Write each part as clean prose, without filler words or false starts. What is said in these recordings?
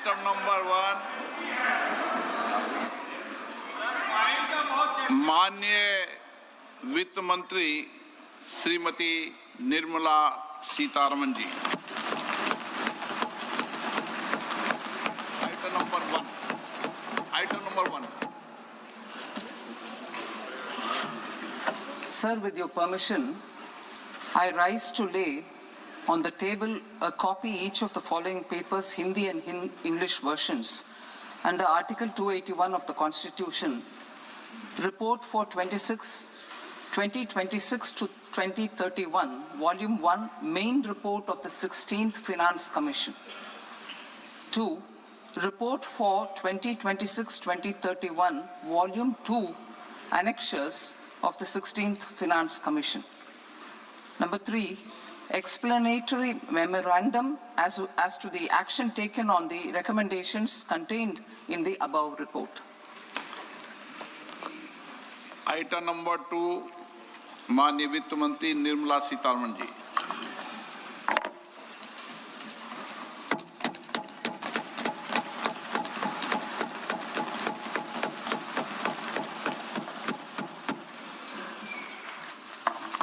Item number 1, माननीय वित्त मंत्री श्रीमती निर्मला सीतारमन जी। Item number 1. Sir, with your permission, I rise to lay on the table a copy each of the following papers, Hindi and English versions, under Article 281 of the Constitution, Report for 2026 to 2031, Volume 1, Main Report of the 16th Finance Commission. 2. Report for 2026-2031, Volume 2, Annexures of the 16th Finance Commission. Number 3, explanatory memorandum as to the action taken on the recommendations contained in the above report. Item number 2, माननीय वित्त मंत्री निर्मला सीतारमन जी।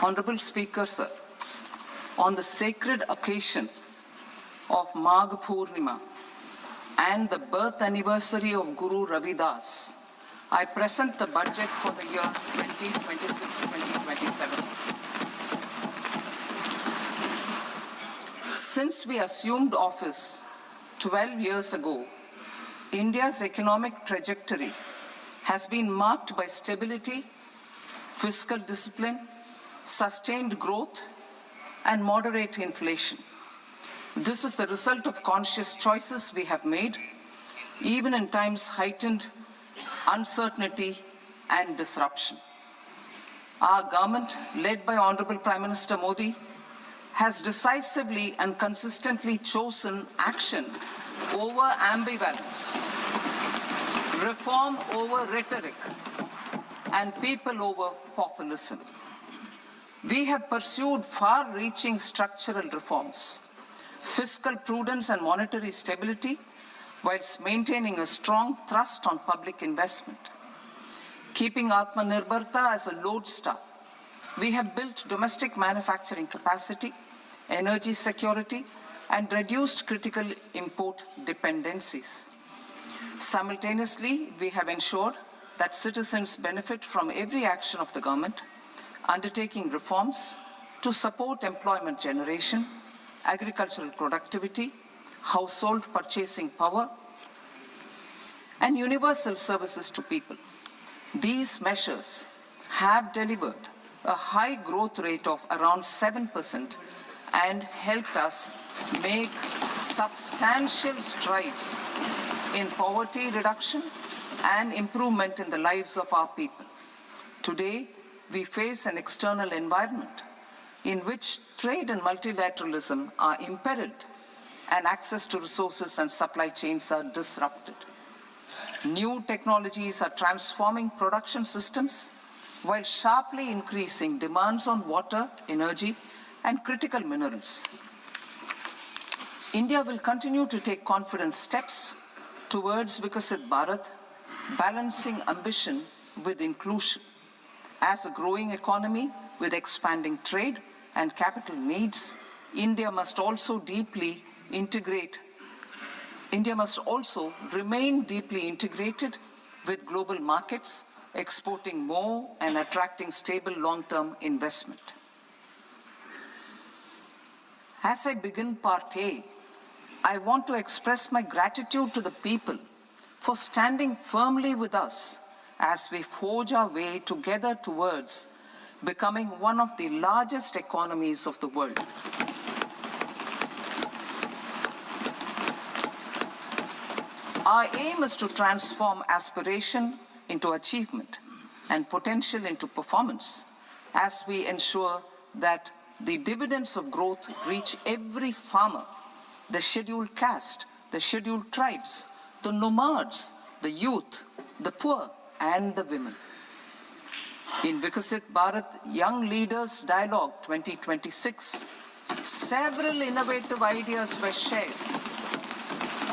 Honorable Speaker, sir, on the sacred occasion of Magh Purnima and the birth anniversary of Guru Ravidas, I present the budget for the year 2026-2027. Since we assumed office 12 years ago, India's economic trajectory has been marked by stability, fiscal discipline, sustained growth, and moderate inflation. This is the result of conscious choices we have made, even in times heightened uncertainty and disruption. Our government, led by Honorable Prime Minister Modi, has decisively and consistently chosen action over ambivalence, reform over rhetoric, and people over populism. We have pursued far-reaching structural reforms, fiscal prudence and monetary stability, whilst maintaining a strong thrust on public investment. Keeping Atmanirbharta as a lodestar, we have built domestic manufacturing capacity, energy security, and reduced critical import dependencies. Simultaneously, we have ensured that citizens benefit from every action of the government, undertaking reforms to support employment generation, agricultural productivity, household purchasing power, and universal services to people. These measures have delivered a high growth rate of around 7% and helped us make substantial strides in poverty reduction and improvement in the lives of our people. Today, we face an external environment in which trade and multilateralism are imperiled and access to resources and supply chains are disrupted. New technologies are transforming production systems while sharply increasing demands on water, energy, and critical minerals. India will continue to take confident steps towards Vikasit Bharat, balancing ambition with inclusion. As a growing economy with expanding trade and capital needs, India must also remain deeply integrated with global markets, exporting more and attracting stable long-term investment. As I begin Part A, I want to express my gratitude to the people for standing firmly with us as we forge our way together towards becoming one of the largest economies of the world. Our aim is to transform aspiration into achievement and potential into performance as we ensure that the dividends of growth reach every farmer, the scheduled caste, the scheduled tribes, the nomads, the youth, the poor, and the women. In Vikasit Bharat Young Leaders Dialogue 2026, several innovative ideas were shared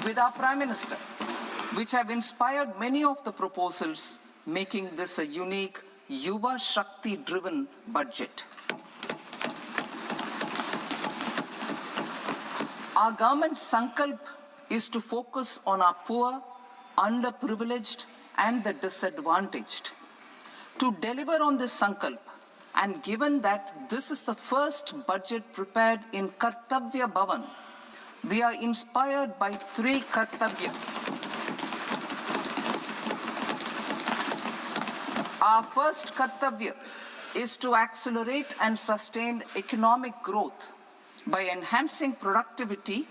with our Prime Minister, which have inspired many of the proposals, making this a unique Yuva Shakti-driven budget. Our government's sankalp is to focus on our poor, underprivileged, and the disadvantaged. To deliver on this sankalp, and given that this is the first budget prepared in Kartavya Bhavan, we are inspired by three Kartavya. Our first Kartavya is to accelerate and sustain economic growth by enhancing productivity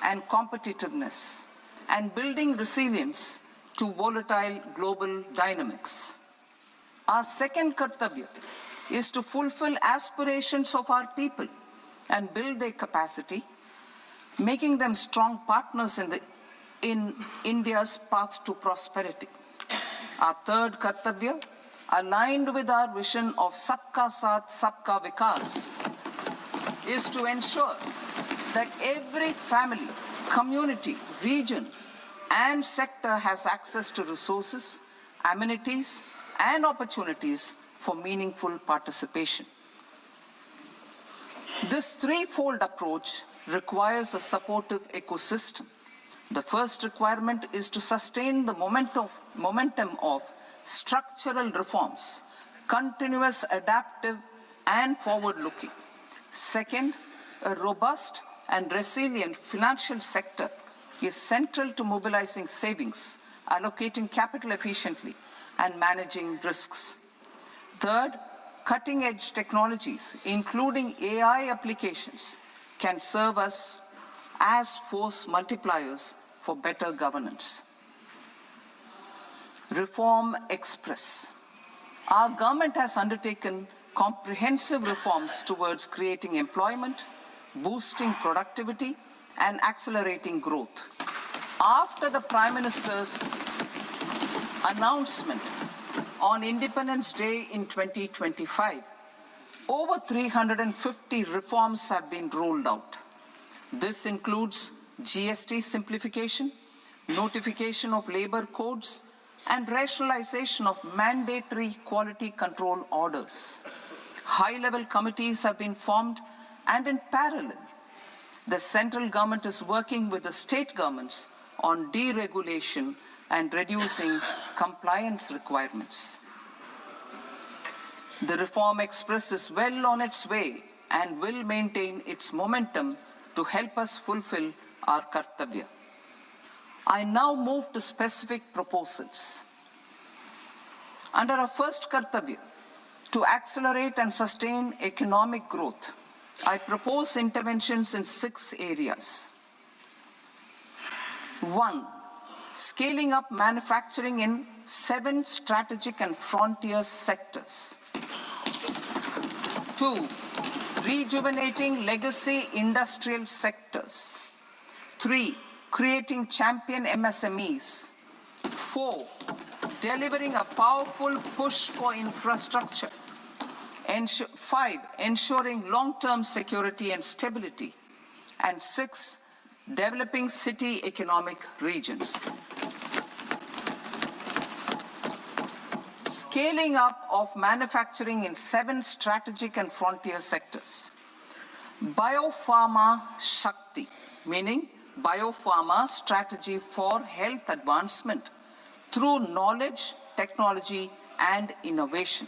and competitiveness and building resilience to volatile global dynamics. Our second Kartavya is to fulfill aspirations of our people and build their capacity, making them strong partners in India's path to prosperity. Our third Kartavya, aligned with our vision of Sabka Saath, Sabka Vikas, is to ensure that every family, community, region, and sector has access to resources, amenities, and opportunities for meaningful participation. This threefold approach requires a supportive ecosystem. The first requirement is to sustain the momentum of structural reforms, continuous, adaptive, and forward-looking. Second, a robust and resilient financial sector is central to mobilizing savings, allocating capital efficiently, and managing risks. Third, cutting-edge technologies, including AI applications, can serve us as force multipliers for better governance. Reform Express. Our government has undertaken comprehensive reforms towards creating employment, boosting productivity, and accelerating growth. After the Prime Minister's announcement on Independence Day in 2025, over 350 reforms have been rolled out. This includes GST simplification, notification of labor codes, and rationalization of mandatory quality control orders. High-level committees have been formed, and in parallel, the central government is working with the state governments on deregulation and reducing compliance requirements. The Reform Express is well on its way and will maintain its momentum to help us fulfill our Kartavya. I now move to specific proposals. Under our first Kartavya, to accelerate and sustain economic growth, I propose interventions in 6 areas. 1. Scaling up manufacturing in 7 strategic and frontier sectors. 2. Rejuvenating legacy industrial sectors. 3. Creating champion MSMEs. 4. Delivering a powerful push for infrastructure. 5. Ensuring long-term security and stability. And 6. Developing city economic regions. Scaling up of manufacturing in 7 strategic and frontier sectors. Biopharma Shakti, meaning biopharma strategy for health advancement through knowledge, technology, and innovation.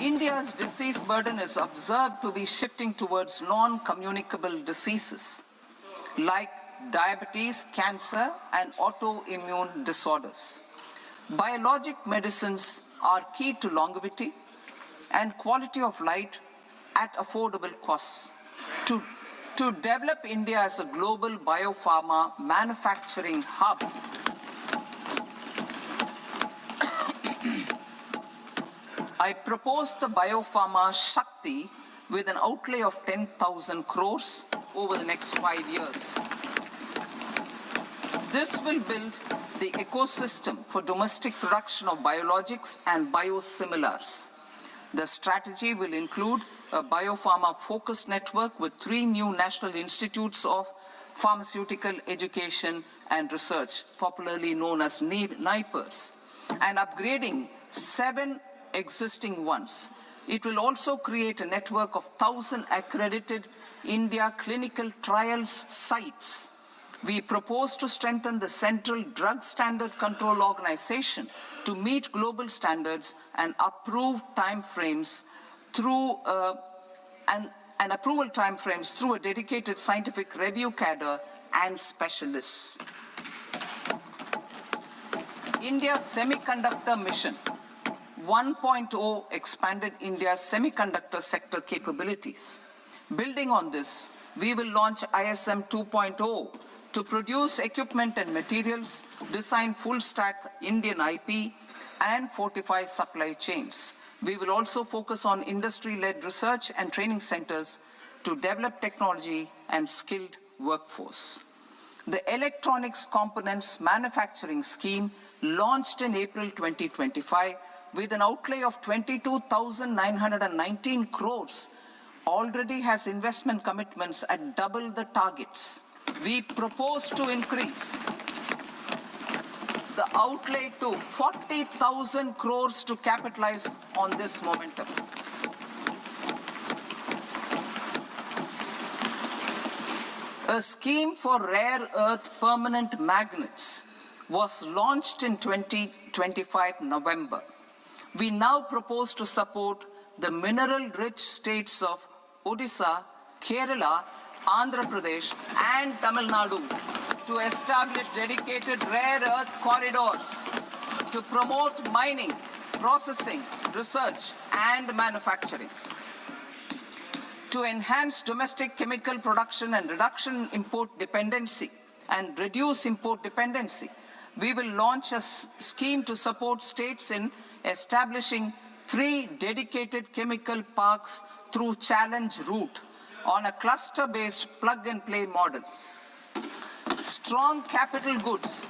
India's disease burden is observed to be shifting towards non-communicable diseases like diabetes, cancer, and autoimmune disorders. Biologic medicines are key to longevity and quality of life at affordable costs. To develop India as a global biopharma manufacturing hub, I propose the Biopharma Shakti with an outlay of 10,000 crores over the next 5 years. This will build the ecosystem for domestic production of biologics and biosimilars. The strategy will include a biopharma-focused network with 3 new national institutes of pharmaceutical education and research, popularly known as NIPERS, and upgrading 7 existing ones. It will also create a network of 1,000 accredited India clinical trials sites. We propose to strengthen the Central Drug Standard Control Organization to meet global standards and approve timeframes through approval timeframes through a dedicated scientific review cadre and specialists. India's Semiconductor Mission 1.0 expanded India's semiconductor sector capabilities. Building on this, we will launch ISM 2.0 to produce equipment and materials, design full-stack Indian IP, and fortify supply chains. We will also focus on industry-led research and training centers to develop technology and skilled workforce. The Electronics Components Manufacturing Scheme, launched in April 2025 with an outlay of 22,919 crores, already has investment commitments at double the targets. We propose to increase the outlay to 40,000 crores to capitalize on this momentum. A scheme for rare earth permanent magnets was launched in 2025 November. We now propose to support the mineral-rich states of Odisha, Kerala, Andhra Pradesh, and Tamil Nadu to establish dedicated rare earth corridors to promote mining, processing, research, and manufacturing. To enhance domestic chemical production and reduce import dependency, we will launch a scheme to support states in establishing 3 dedicated chemical parks through challenge route on a cluster-based plug-and-play model. Strong capital goods.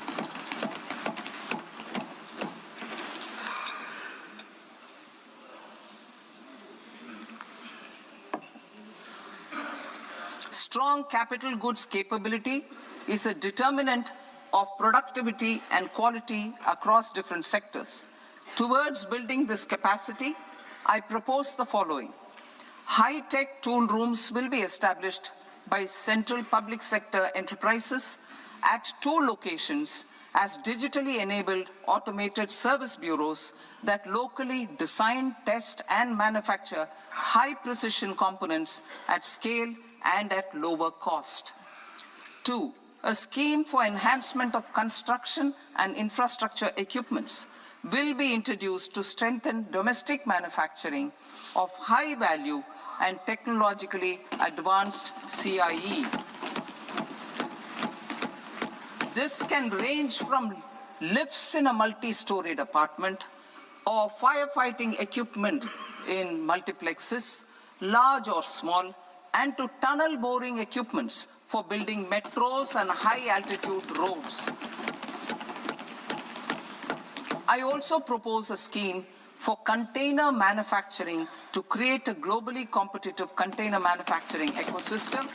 Strong capital goods capability is a determinant of productivity and quality across different sectors. Towards building this capacity, I propose the following. High-tech tool rooms will be established by central public sector enterprises at 2 locations as digitally enabled automated service bureaus that locally design, test, and manufacture high-precision components at scale and at lower cost. 2, a scheme for enhancement of construction and infrastructure equipments will be introduced to strengthen domestic manufacturing of high value and technologically advanced CIE. This can range from lifts in a multi-storied apartment or firefighting equipment in multiplexes, large or small, and to tunnel boring equipments for building metros and high-altitude roads. I also propose a scheme for container manufacturing to create a globally competitive container manufacturing ecosystem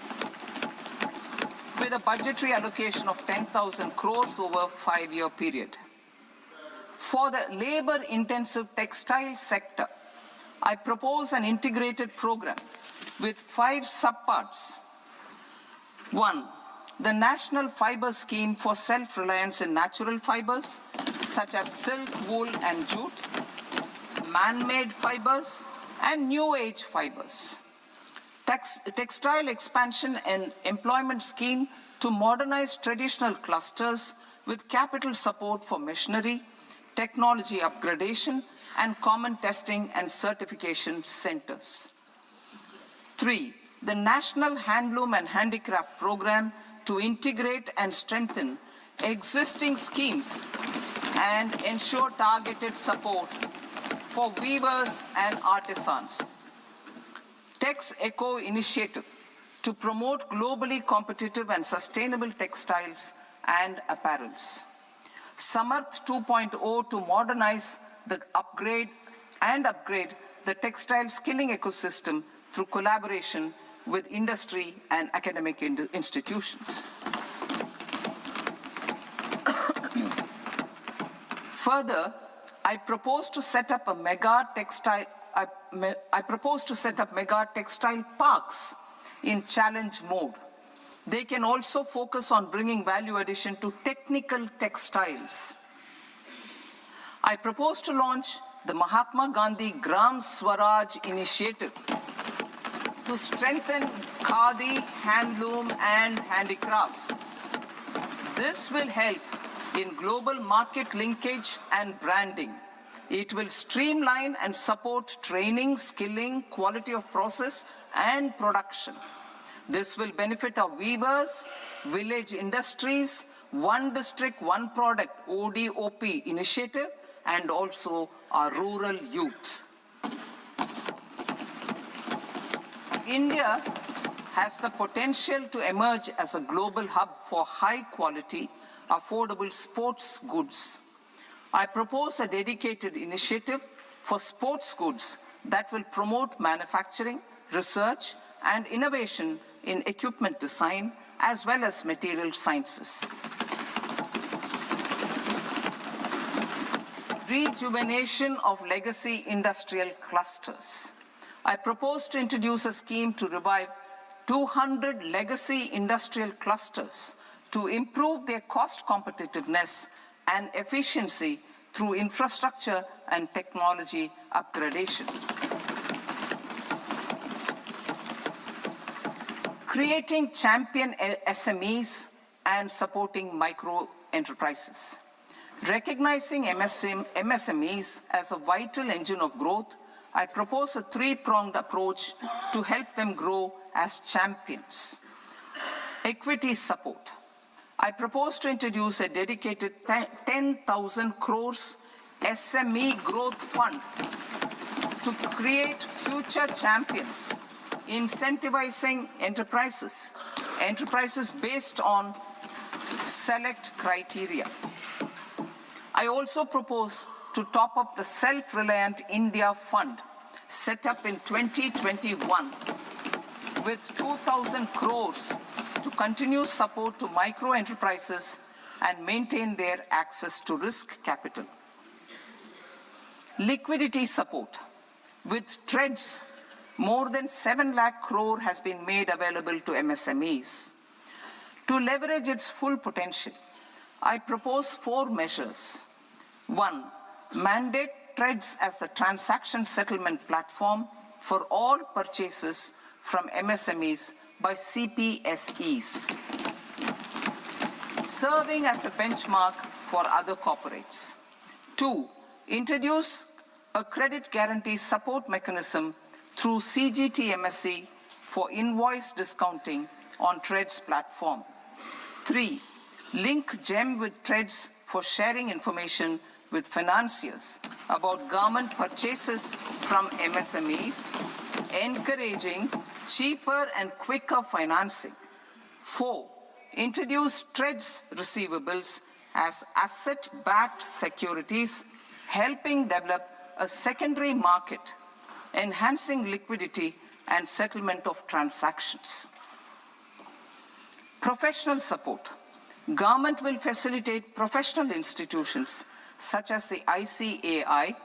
with a budgetary allocation of 10,000 crores over a 5-year period. For the labor-intensive textile sector, I propose an integrated program with 5 subparts. 1, the National Fiber Scheme for self-reliance in natural fibers, such as silk, wool, and jute, man-made fibers, and new-age fibers. Textile expansion and employment scheme to modernize traditional clusters with capital support for machinery, technology upgradation, and common testing and certification centers. 3, the National Handloom and Handicraft Program to integrate and strengthen existing schemes and ensure targeted support for weavers and artisans. Tex Eco Initiative to promote globally competitive and sustainable textiles and apparels. Samarth 2.0 to modernize the upgrade the textile skilling ecosystem through collaboration with industry and academic institutions. Further, I propose to set up mega textile parks in challenge mode. They can also focus on bringing value addition to technical textiles. I propose to launch the Mahatma Gandhi Gram Swaraj initiative to strengthen khadi, handloom, and handicrafts. This will help in global market linkage and branding. It will streamline and support training, skilling, quality of process, and production. This will benefit our weavers, village industries, one district, one product, ODOP initiative, and also our rural youth. India has the potential to emerge as a global hub for high quality, affordable sports goods. I propose a dedicated initiative for sports goods that will promote manufacturing, research, and innovation in equipment design as well as material sciences. Rejuvenation of legacy industrial clusters. I propose to introduce a scheme to revive 200 legacy industrial clusters to improve their cost competitiveness and efficiency through infrastructure and technology upgradation. Creating champion SMEs and supporting micro enterprises. Recognizing MSMEs as a vital engine of growth, I propose a three-pronged approach to help them grow as champions. Equity support. I propose to introduce a dedicated 10,000 crores SME growth fund to create future champions, incentivizing enterprises based on select criteria. I also propose to top up the Self-Reliant India Fund set up in 2021 with 2,000 crores to continue support to micro enterprises and maintain their access to risk capital. Liquidity support. With TREDS, more than 7 lakh crore has been made available to MSMEs. To leverage its full potential, I propose 4 measures. 1, mandate TREDS as the transaction settlement platform for all purchases from MSMEs by CPSEs, serving as a benchmark for other corporates. 2, introduce a credit guarantee support mechanism through CGTMSE for invoice discounting on TREDS platform. 3, link GEM with TREDS for sharing information with financiers about government purchases from MSMEs, encouraging cheaper and quicker financing. 4, introduce TREDS receivables as asset-backed securities, helping develop a secondary market, enhancing liquidity and settlement of transactions. Professional support. Government will facilitate professional institutions such as the ICAI,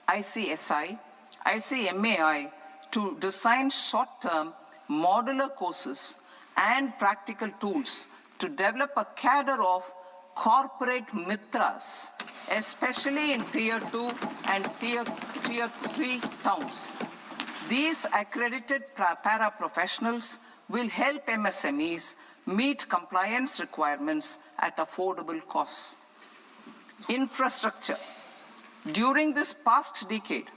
ICSI, ICMAI to design short-term modular courses and practical tools to develop a cadre of corporate mitras, especially in Tier 2 and Tier 3 towns. These accredited para-professionals will help MSMEs meet compliance requirements at affordable costs. Infrastructure. During this past decade,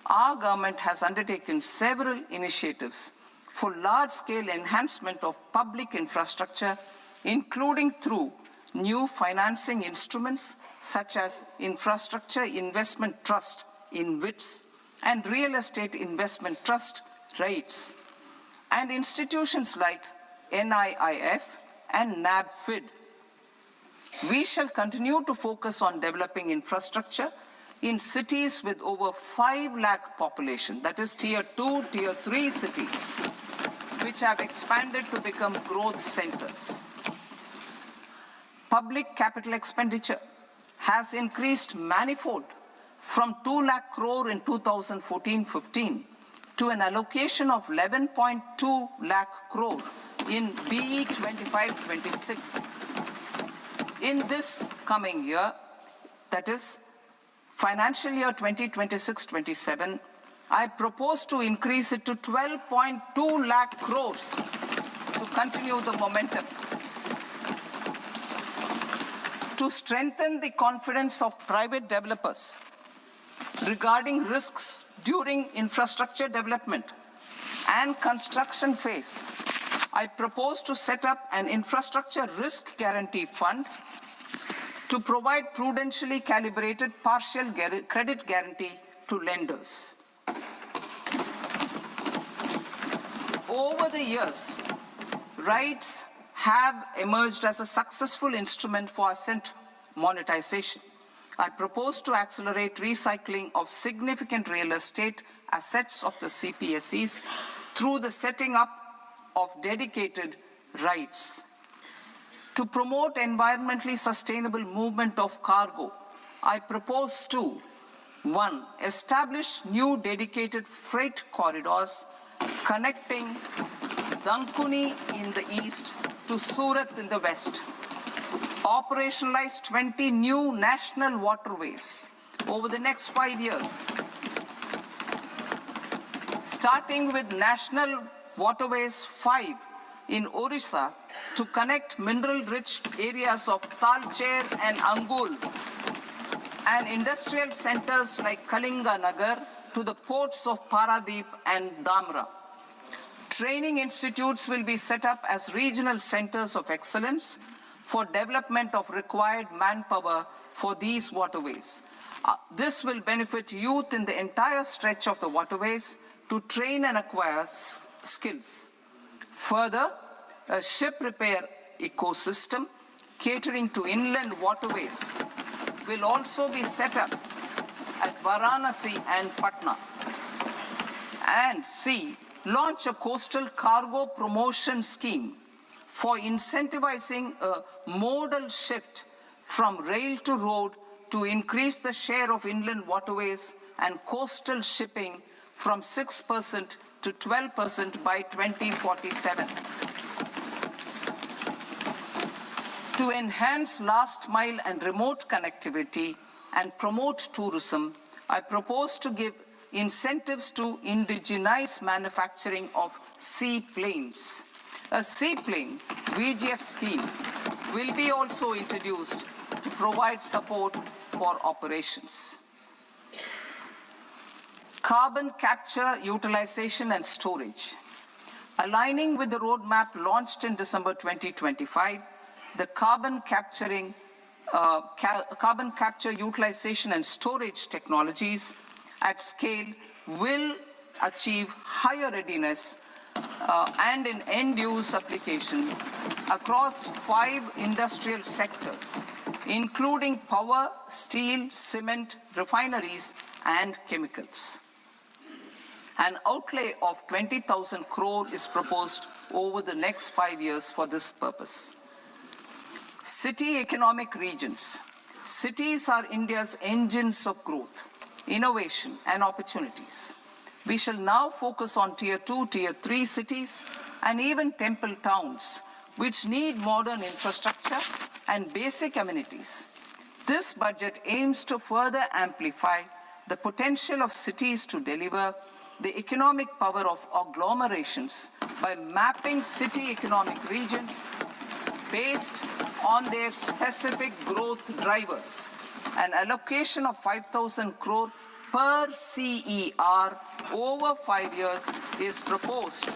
our government has undertaken several initiatives for large-scale enhancement of public infrastructure, including through new financing instruments such as Infrastructure Investment Trust (InvITs) and Real Estate Investment Trust (REITs), and institutions like NIIF and NABFID. We shall continue to focus on developing infrastructure in cities with over 5 lakh population, that is Tier 2, Tier 3 cities, which have expanded to become growth centers. Public capital expenditure has increased manifold from 2 lakh crore in 2014-15 to an allocation of 11.2 lakh crore in BE 25-26. In this coming year, that is financial year 2026-27, I propose to increase it to 12.2 lakh crores to continue the momentum. To strengthen the confidence of private developers regarding risks during infrastructure development and construction phase, I propose to set up an infrastructure risk guarantee fund to provide prudentially calibrated partial credit guarantee to lenders. Over the years, RITES have emerged as a successful instrument for asset monetization. I propose to accelerate recycling of significant real estate assets of the CPSEs through the setting up of dedicated RITES. To promote environmentally sustainable movement of cargo, I propose to 1. Establish new dedicated freight corridors connecting Dankuni in the east to Surat in the west. Operationalize 20 new national waterways over the next 5 years. Starting with National Waterways 5 in Orissa to connect mineral-rich areas of Talcher and Angul and industrial centers like Kalinga Nagar to the ports of Paradeep and Dhamra. Training institutes will be set up as regional centers of excellence for development of required manpower for these waterways. This will benefit youth in the entire stretch of the waterways to train and acquire skills. Further, a ship repair ecosystem catering to inland waterways will also be set up at Varanasi and Patna. And C, launch a coastal cargo promotion scheme for incentivizing a modal shift from rail to road to increase the share of inland waterways and coastal shipping from 6% to 12% by 2047. To enhance last mile and remote connectivity and promote tourism, I propose to give incentives to indigenize manufacturing of seaplanes. A seaplane VGF scheme will be also introduced to provide support for operations. Carbon capture, utilization and storage. Aligning with the roadmap launched in December 2025, the carbon capture, utilization and storage technologies at scale will achieve higher readiness and in end-use application across 5 industrial sectors, including power, steel, cement, refineries, and chemicals. An outlay of 20,000 crore is proposed over the next 5 years for this purpose. City economic regions. Cities are India's engines of growth, innovation, and opportunities. We shall now focus on Tier 2, Tier 3 cities, and even temple towns, which need modern infrastructure and basic amenities. This budget aims to further amplify the potential of cities to deliver the economic power of agglomerations by mapping city economic regions based on their specific growth drivers. An allocation of 5,000 crore per CER over 5 years is proposed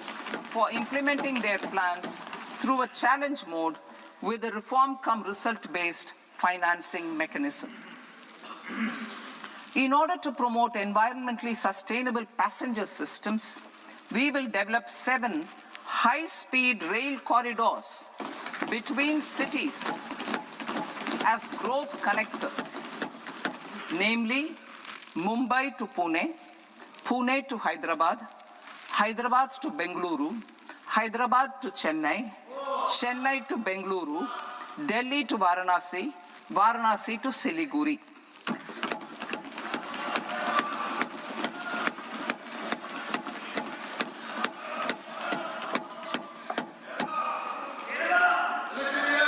for implementing their plans through a challenge mode with a reform-cum-result-based financing mechanism. In order to promote environmentally sustainable passenger systems, we will develop 7 high-speed rail corridors between cities as growth connectors, namely Mumbai to Pune, Pune to Hyderabad, Hyderabad to Bengaluru, Hyderabad to Chennai, Chennai to Bengaluru, Delhi to Varanasi, Varanasi to Siliguri.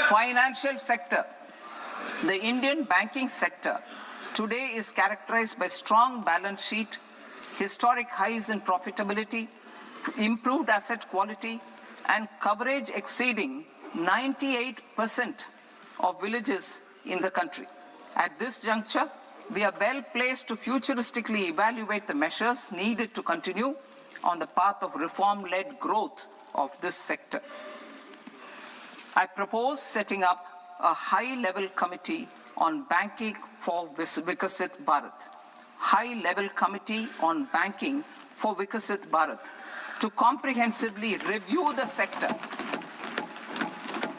Financial sector. The Indian banking sector today is characterized by strong balance sheet, historic highs in profitability, improved asset quality, and coverage exceeding 98% of villages in the country. At this juncture, we are well placed to futuristically evaluate the measures needed to continue on the path of reform-led growth of this sector. I propose setting up a high-level committee on banking for Vikasit Bharat. High-level committee on banking for Vikasit Bharat to comprehensively review the sector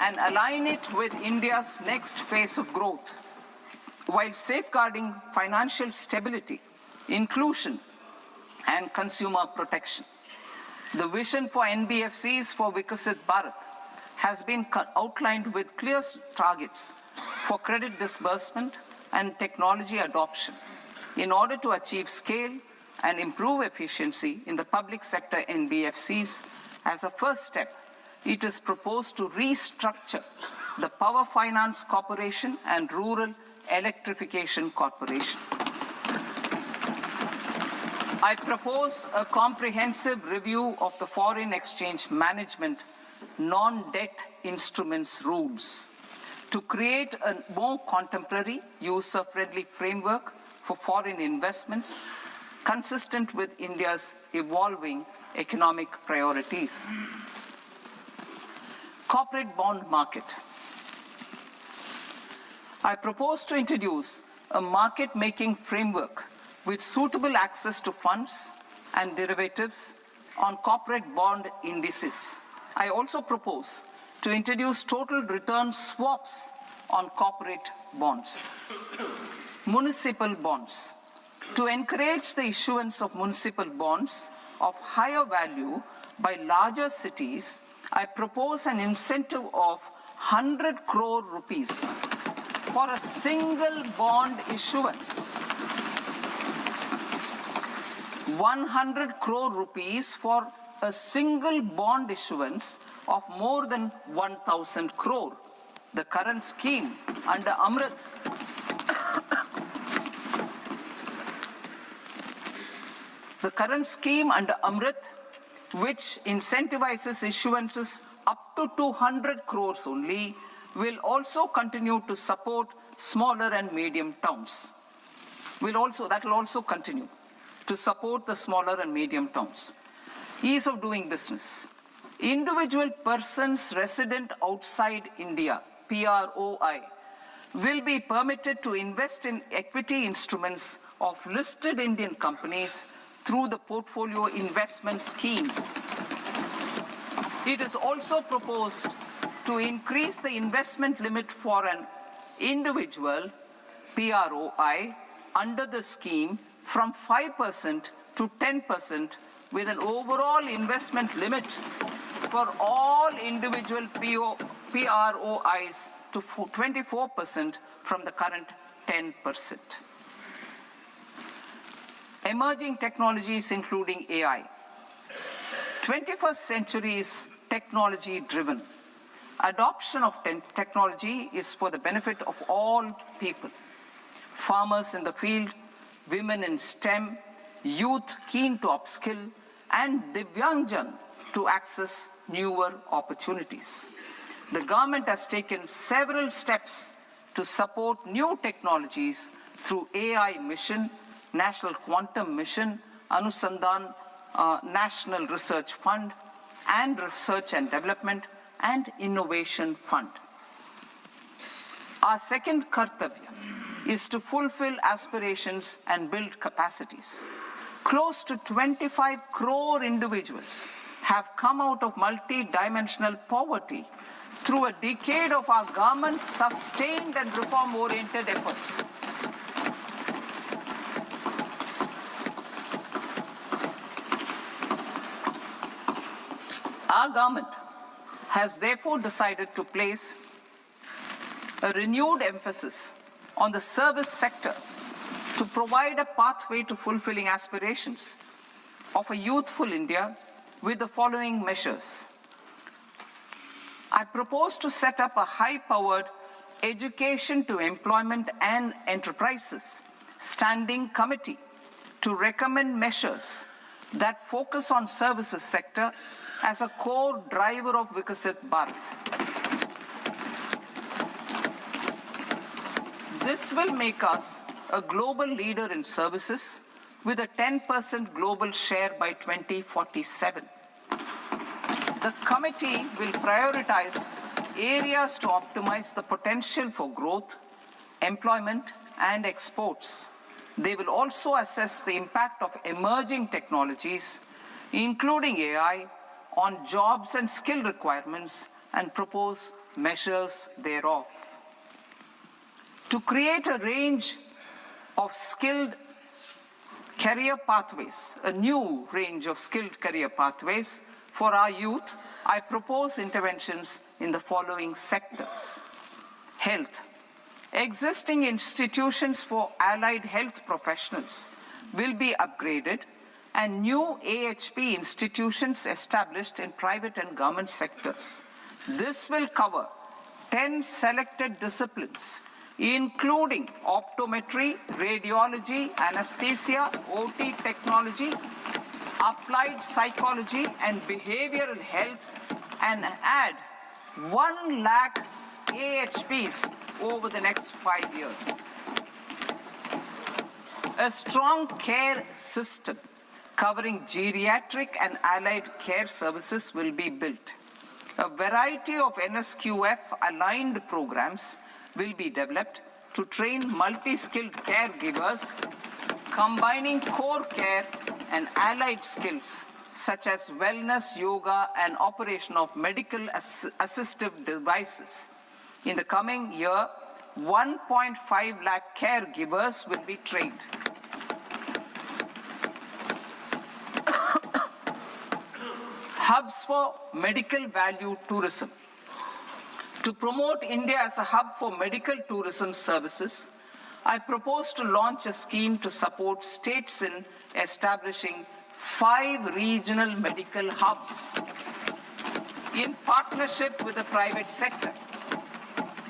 and align it with India's next phase of growth while safeguarding financial stability, inclusion, and consumer protection. The vision for NBFCs for Vikasit Bharat has been outlined with clear targets for credit disbursement and technology adoption in order to achieve scale and improve efficiency in the public sector NBFCs. As a first step, it is proposed to restructure the Power Finance Corporation and Rural Electrification Corporation. I propose a comprehensive review of the foreign exchange management non-debt instruments rules to create a more contemporary, user-friendly framework for foreign investments consistent with India's evolving economic priorities. Corporate bond market. I propose to introduce a market-making framework with suitable access to funds and derivatives on corporate bond indices. I also propose to introduce total return swaps on corporate bonds. Municipal bonds. To encourage the issuance of municipal bonds of higher value by larger cities, I propose an incentive of 100 crore rupees for a single bond issuance. 100 crore rupees for a single bond issuance of more than 1,000 crore. The current scheme under Amrit which incentivizes issuances up to 200 crores only, will also continue to support smaller and medium towns. That will also continue to support the smaller and medium towns. Ease of doing business. Individual persons resident outside India, PROI, will be permitted to invest in equity instruments of listed Indian companies through the Portfolio Investment Scheme. It is also proposed to increase the investment limit for an individual PROI under the scheme from 5% to 10%, with an overall investment limit for all individual PROIs to 24% from the current 10%. Emerging technologies including AI. 21st century is technology-driven. Adoption of technology is for the benefit of all people. Farmers in the field, women in STEM, youth keen to upskill, and Divyangjan to access newer opportunities. The government has taken several steps to support new technologies through AI Mission, National Quantum Mission, Anusandhan National Research Fund, and Research and Development and Innovation Fund. Our second kartavya is to fulfill aspirations and build capacities. Close to 25 crore individuals have come out of multi-dimensional poverty through a decade of our government's sustained and reform-oriented efforts. Our government has therefore decided to place a renewed emphasis on the service sector to provide a pathway to fulfilling aspirations of a youthful India with the following measures. I propose to set up a high-powered Education to Employment and Enterprises Standing Committee to recommend measures that focus on services sector as a core driver of Vikasit Bharat. This will make us a global leader in services with a 10% global share by 2047. The committee will prioritize areas to optimize the potential for growth, employment, and exports. They will also assess the impact of emerging technologies, including AI, on jobs and skill requirements and propose measures thereof. To create a range of skilled career pathways, a new range of skilled career pathways for our youth, I propose interventions in the following sectors. Health. Existing institutions for allied health professionals will be upgraded and new AHP institutions established in private and government sectors. This will cover 10 selected disciplines, including optometry, radiology, anesthesia, OT technology, applied psychology, and behavioral health, and add 1 lakh AHPs over the next 5 years. A strong care system covering geriatric and allied care services will be built. A variety of NSQF-aligned programs will be developed to train multi-skilled caregivers, combining core care and allied skills such as wellness, yoga, and operation of medical assistive devices. In the coming year, 1.5 lakh caregivers will be trained. Hubs for medical value tourism. To promote India as a hub for medical tourism services, I propose to launch a scheme to support states in establishing 5 regional medical hubs in partnership with the private sector.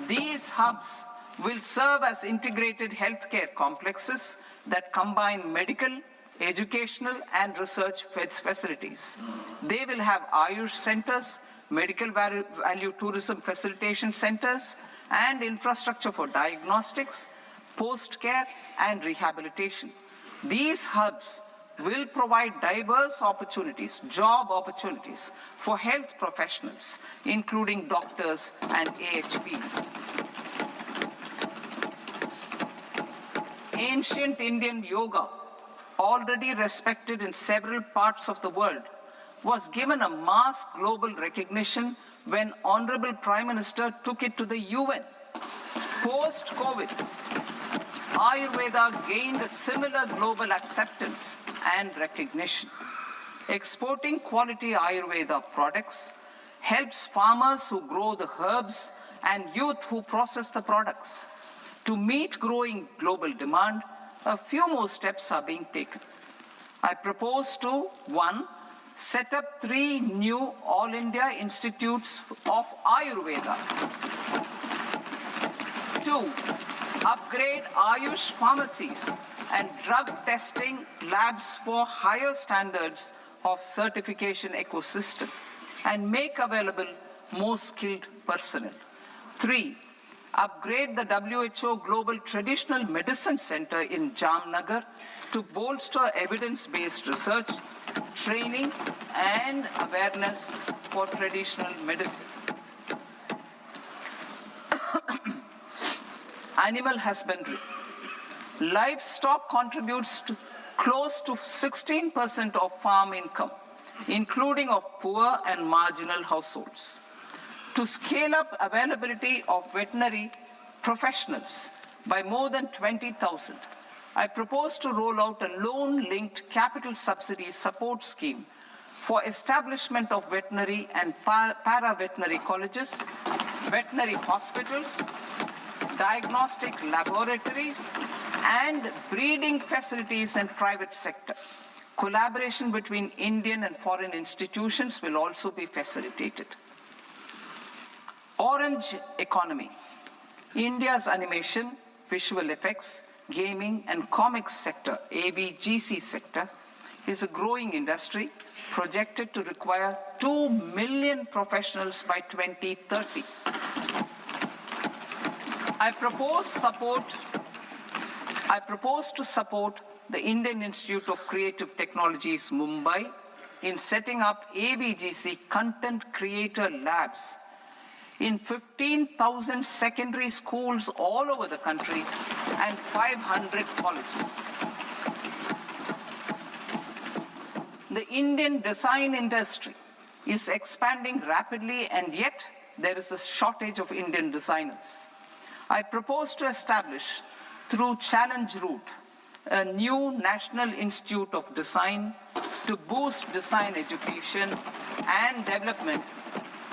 These hubs will serve as integrated healthcare complexes that combine medical, educational, and research facilities. They will have Ayush centers, medical value tourism facilitation centers, and infrastructure for diagnostics, post-care, and rehabilitation. These hubs will provide diverse opportunities, job opportunities for health professionals, including doctors and AHPs. Ancient Indian yoga, already respected in several parts of the world, was given a mass global recognition when Honorable Prime Minister took it to the UN. Post-COVID, Ayurveda gained a similar global acceptance and recognition. Exporting quality Ayurveda products helps farmers who grow the herbs and youth who process the products. To meet growing global demand, a few more steps are being taken. I propose to, 1, set up 3 new All India Institutes of Ayurveda. 2, upgrade Ayush pharmacies and drug testing labs for higher standards of certification ecosystem and make available more skilled personnel. 3, upgrade the WHO Global Traditional Medicine Center in Jamnagar to bolster evidence-based research, training, and awareness for traditional medicine. Animal husbandry. Livestock contributes to close to 16% of farm income, including of poor and marginal households. To scale up availability of veterinary professionals by more than 20,000, I propose to roll out a loan-linked capital subsidy support scheme for establishment of veterinary and para-veterinary colleges, veterinary hospitals, diagnostic laboratories, and breeding facilities in private sector. Collaboration between Indian and foreign institutions will also be facilitated. Orange economy. India's animation, visual effects, gaming and comics sector, AVGC sector, is a growing industry projected to require 2 million professionals by 2030. I propose to support the Indian Institute of Creative Technologies, Mumbai, in setting up AVGC content creator labs in 15,000 secondary schools all over the country and 500 colleges. The Indian design industry is expanding rapidly, and yet there is a shortage of Indian designers. I propose to establish, through Challenge Route, a new National Institute of Design to boost design education and development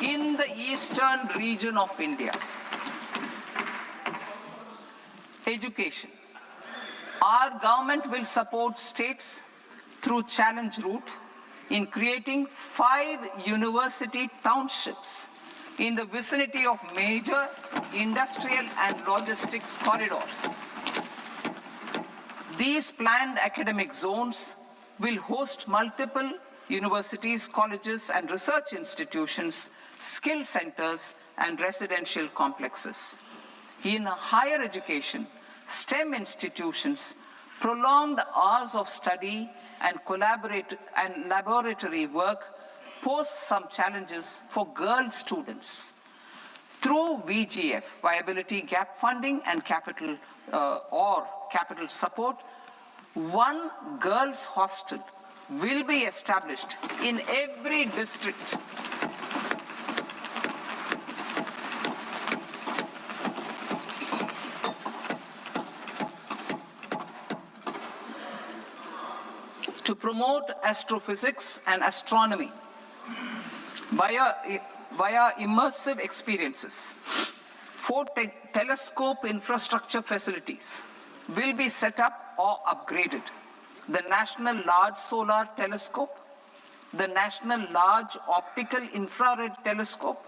in the eastern region of India. Education. Our government will support states through Challenge Route in creating 5 university townships in the vicinity of major industrial and logistics corridors. These planned academic zones will host multiple universities, colleges, and research institutions, skill centers, and residential complexes. In higher education, STEM institutions, prolonged hours of study and laboratory work pose some challenges for girl students. Through VGF, Viability Gap Funding and capital support, one girls' hostel will be established in every district. To promote astrophysics and astronomy via immersive experiences. 4 telescope infrastructure facilities will be set up or upgraded. The National Large Solar Telescope, the National Large Optical Infrared Telescope,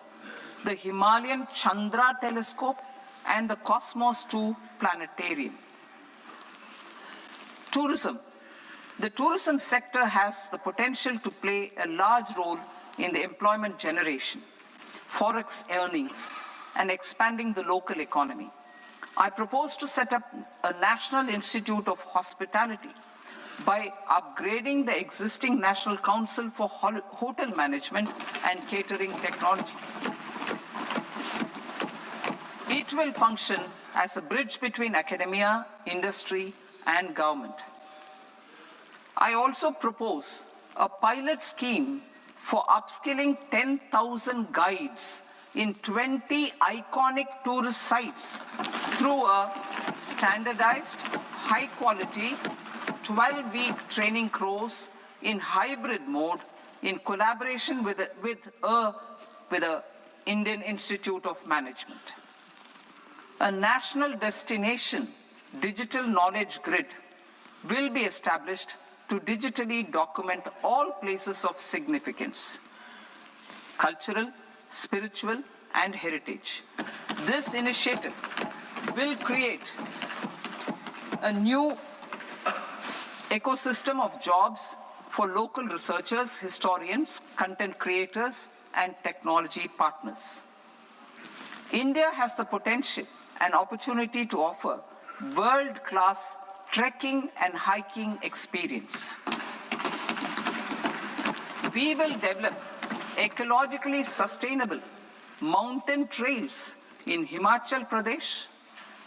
the Himalayan Chandra Telescope, and the Cosmos 2 Planetarium. Tourism. The tourism sector has the potential to play a large role in the employment generation, forex earnings, and expanding the local economy. I propose to set up a National Institute of Hospitality by upgrading the existing National Council for Hotel Management and Catering Technology. It will function as a bridge between academia, industry, and government. I also propose a pilot scheme for upskilling 10,000 guides in 20 iconic tourist sites through a standardized, high-quality, 12-week training course in hybrid mode in collaboration with the Indian Institute of Management. A national destination digital knowledge grid will be established to digitally document all places of significance, cultural, spiritual, and heritage. This initiative will create a new ecosystem of jobs for local researchers, historians, content creators, and technology partners. India has the potential and opportunity to offer world-class trekking and hiking experience. We will develop ecologically sustainable mountain trails in Himachal Pradesh,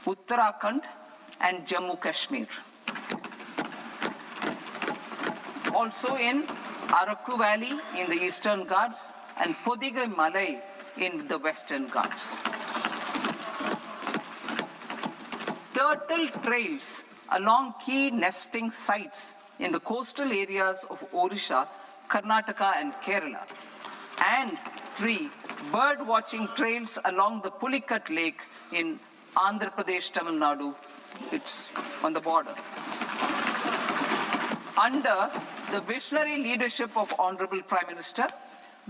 Uttarakhand, and Jammu Kashmir. Also in Araku Valley in the Eastern Ghats and Podigai Malai in the Western Ghats. Turtle trails along key nesting sites in the coastal areas of Odisha Karnataka and Kerala. And 3, bird watching trails along the Pulikat Lake in Andhra Pradesh, Tamil Nadu. It's on the border. Under the visionary leadership of Honorable Prime Minister,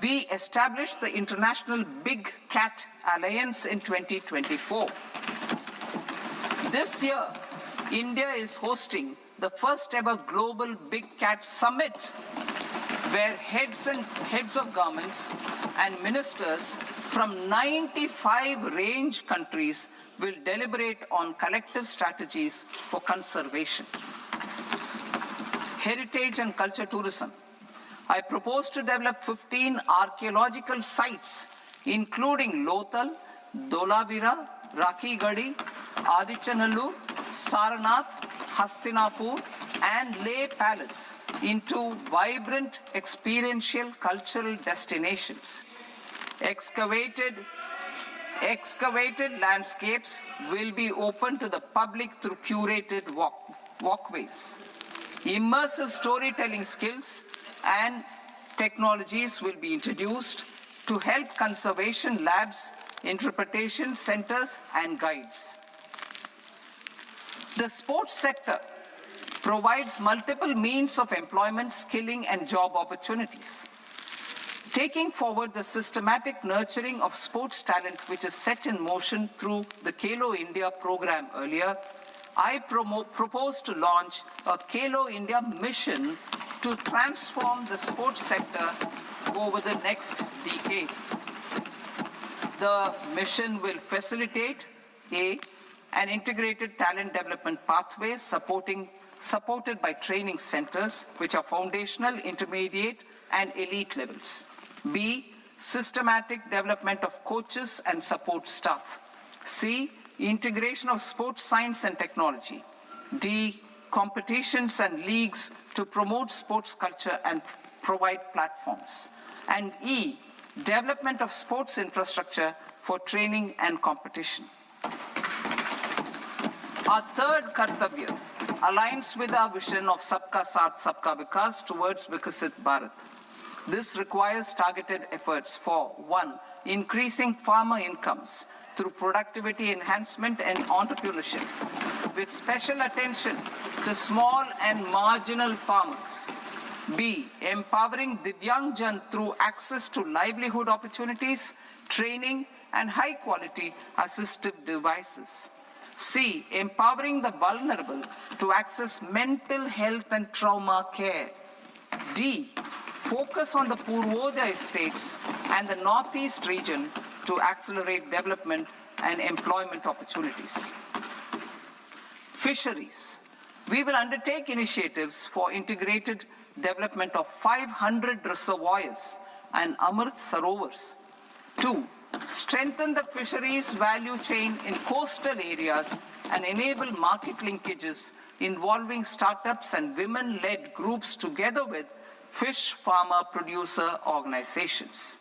we established the International Big Cat Alliance in 2024. This year, India is hosting the first ever Global Big Cat Summit, where heads of governments and ministers from 95 range countries will deliberate on collective strategies for conservation. Heritage and culture tourism. I propose to develop 15 archaeological sites, including Lothal, Dholavira, Rakhi Gadi, Adichanallur, Saranath, Hastinapur, and Leh Palace into vibrant experiential cultural destinations. Excavated landscapes will be open to the public through curated walkways. Immersive storytelling skills and technologies will be introduced to help conservation labs, interpretation centers, and guides. The sports sector provides multiple means of employment, skilling, and job opportunities. Taking forward the systematic nurturing of sports talent, which is set in motion through the Khelo India program earlier, I propose to launch a Khelo India mission to transform the sports sector over the next decade. The mission will facilitate an integrated talent development pathway supported by training centers, which are foundational, intermediate, and elite levels. B, systematic development of coaches and support staff. C, integration of sports science and technology. D, competitions and leagues to promote sports culture and provide platforms. And E, development of sports infrastructure for training and competition. Our third Kartavya aligns with our vision of Sabka Saath, Sabka Vikas towards Vikasit Bharat. This requires targeted efforts for 1, increasing farmer incomes through productivity enhancement and entrepreneurship, with special attention to small and marginal farmers. B, empowering Divyangjan through access to livelihood opportunities, training, and high-quality assistive devices. C, empowering the vulnerable to access mental health and trauma care. D, focus on the Purvodaya states and the Northeast region to accelerate development and employment opportunities. Fisheries. We will undertake initiatives for integrated development of 500 reservoirs and Amrit Sarovars. 2, strengthen the fisheries value chain in coastal areas and enable market linkages involving startups and women-led groups together with fish farmer producer organizations.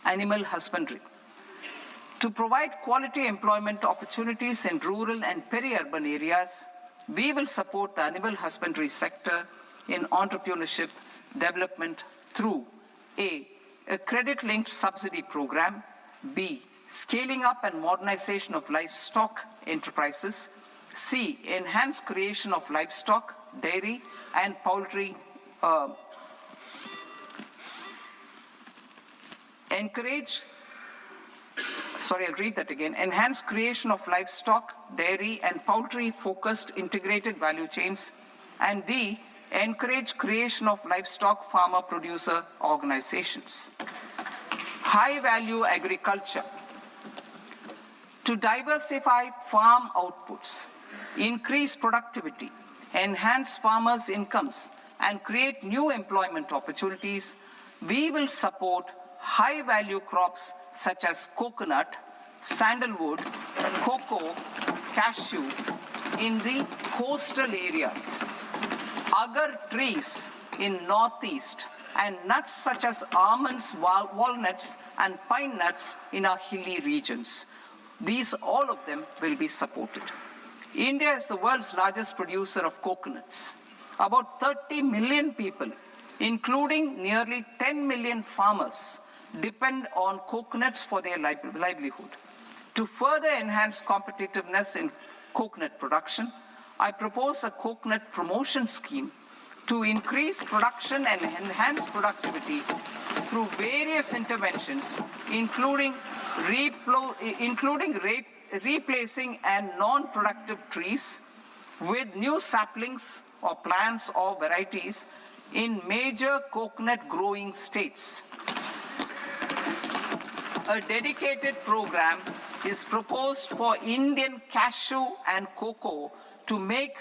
Animal husbandry. To provide quality employment opportunities in rural and peri-urban areas, we will support the animal husbandry sector in entrepreneurship development through A, credit-linked subsidy program, B, scaling up and modernization of livestock enterprises, C, enhanced creation of livestock, dairy, and poultry enhanced creation of livestock, dairy, and poultry-focused integrated value chains, and D, encourage creation of livestock farmer-producer organizations. High-value agriculture. To diversify farm outputs, increase productivity, enhance farmers' incomes, and create new employment opportunities, we will support high-value crops such as coconut, sandalwood, cocoa, cashew in the coastal areas, agar trees in Northeast, and nuts such as almonds, walnuts, and pine nuts in our hilly regions. All of them will be supported. India is the world's largest producer of coconuts. About 30 million people including nearly 10 million farmers, depend on coconuts for their livelihood. To further enhance competitiveness in coconut production, I propose a coconut promotion scheme to increase production and enhance productivity through various interventions, including replacing and non-productive trees with new saplings or plants or varieties in major coconut growing states. A dedicated program is proposed for Indian cashew and cocoa to make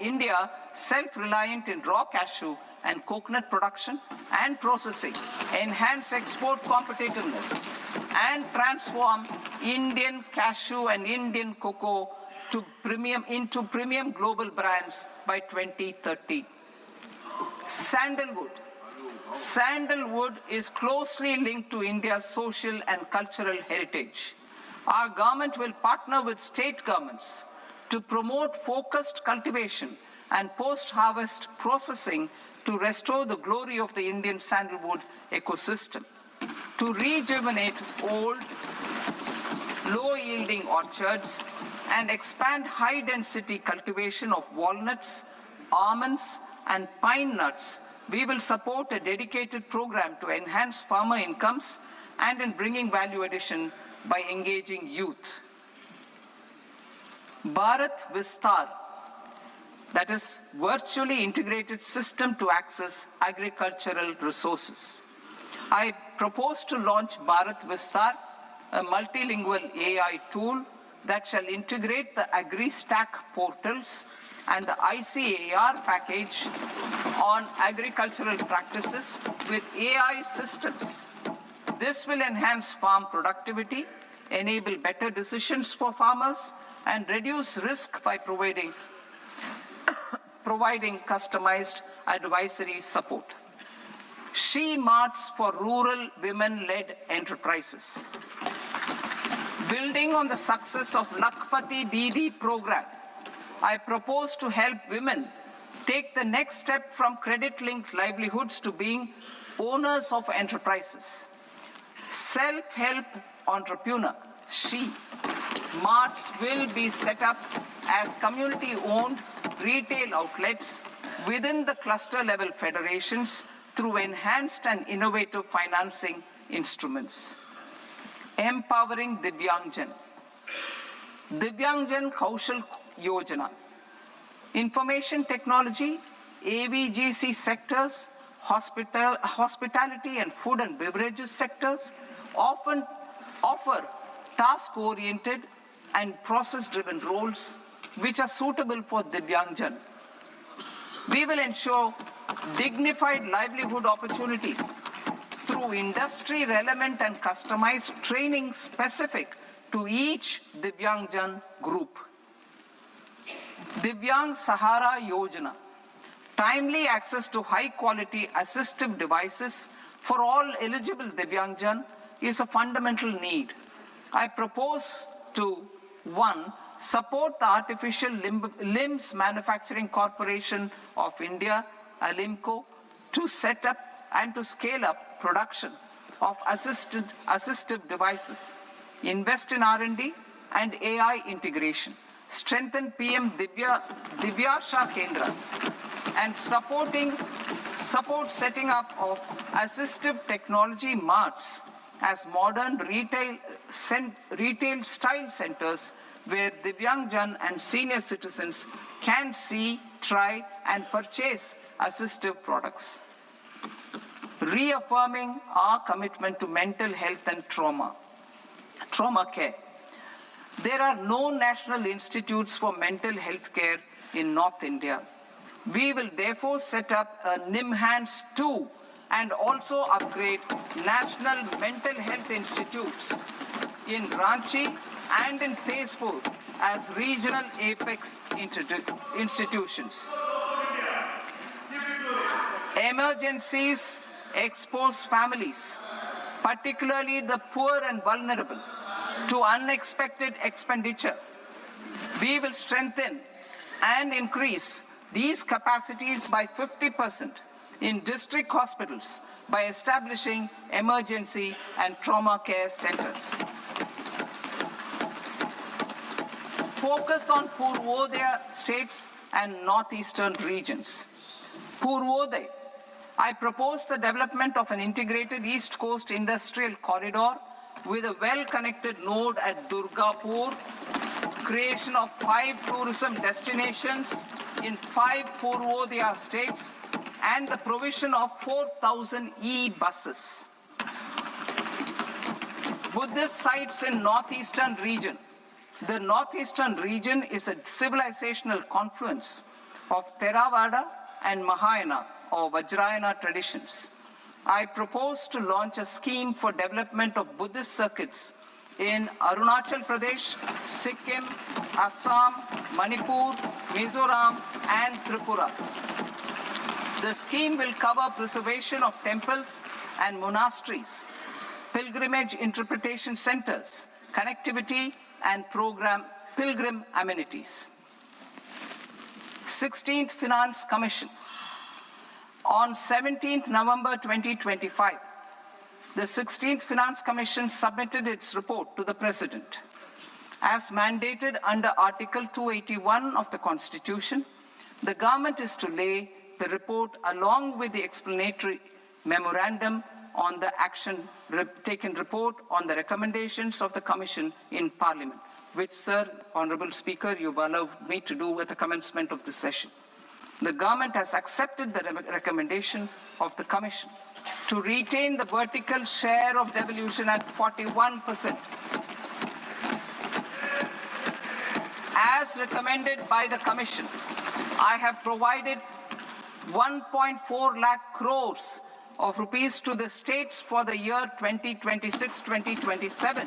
India self-reliant in raw cashew and coconut production and processing, enhance export competitiveness, and transform Indian cashew and Indian cocoa into premium global brands by 2030. Sandalwood. Sandalwood is closely linked to India's social and cultural heritage. Our government will partner with state governments to promote focused cultivation and post-harvest processing to restore the glory of the Indian sandalwood ecosystem, to rejuvenate old, low-yielding orchards, and expand high-density cultivation of walnuts, almonds, and pine nuts. We will support a dedicated program to enhance farmer incomes and in bringing value addition by engaging youth. Bharat Vistar, that is virtually integrated system to access agricultural resources. I propose to launch Bharat Vistar, a multilingual AI tool that shall integrate the AgriStack portals and the ICAR package on agricultural practices with AI systems. This will enhance farm productivity, enable better decisions for farmers, and reduce risk by providing customized advisory support. She Marts for rural women-led enterprises. Building on the success of Lakpati Didi program, I propose to help women take the next step from credit-linked livelihoods to being owners of enterprises. Self-help entrepreneur, She Marts will be set up as community-owned retail outlets within the cluster-level federations through enhanced and innovative financing instruments. Empowering Divyangjan. Divyangjan Kaushal Yojana. Information technology, AVGC sectors, hospitality and food and beverages sectors often offer task-oriented and process-driven roles which are suitable for Divyangjan. We will ensure dignified livelihood opportunities through industry-relevant and customized training specific to each Divyangjan group. Divyang Sahara Yojana. Timely access to high-quality assistive devices for all eligible Divyangjan is a fundamental need. I propose to, 1, support the Artificial Limbs Manufacturing Corporation of India, ALIMCO, to set up and to scale up production of assistive devices, invest in R&D and AI integration, strengthen PM Divyasha Kendras, and support setting up of assistive technology marts as modern retail style centers where Divyangjan and senior citizens can see, try, and purchase assistive products. Reaffirming our commitment to mental health and trauma care. There are no national institutes for mental health care in North India. We will therefore set up a NIMHANS 2 and also upgrade national mental health institutes in Ranchi and in Tezpur as regional apex institutions. Emergencies expose families, particularly the poor and vulnerable, to unexpected expenditure. We will strengthen and increase these capacities by 50% in district hospitals by establishing emergency and trauma care centers. Focus on Purvodaya states and northeastern regions. Purvodaya, I propose the development of an integrated East Coast industrial corridor with a well-connected node at Durgapur, creation of 5 tourism destinations in 5 Purvodaya states, and the provision of 4,000 e-buses. Buddhist sites in northeastern region. The northeastern region is a civilizational confluence of Theravada and Mahayana or Vajrayana traditions. I propose to launch a scheme for development of Buddhist circuits in Arunachal Pradesh, Sikkim, Assam, Manipur, Mizoram, and Tripura. The scheme will cover preservation of temples and monasteries, pilgrimage interpretation centers, connectivity, and pilgrim amenities. 16th Finance Commission. On 17th November 2025, the 16th Finance Commission submitted its report to the President. As mandated under Article 281 of the Constitution, the government is to lay the report along with the explanatory memorandum on the action taken report on the recommendations of the Commission in Parliament, which, Sir, Honourable Speaker, you've allowed me to do at the commencement of the session. The government has accepted the recommendation of the Commission to retain the vertical share of devolution at 41%. As recommended by the Commission, I have provided 1.4 lakh crores of rupees to the states for the year 2026-2027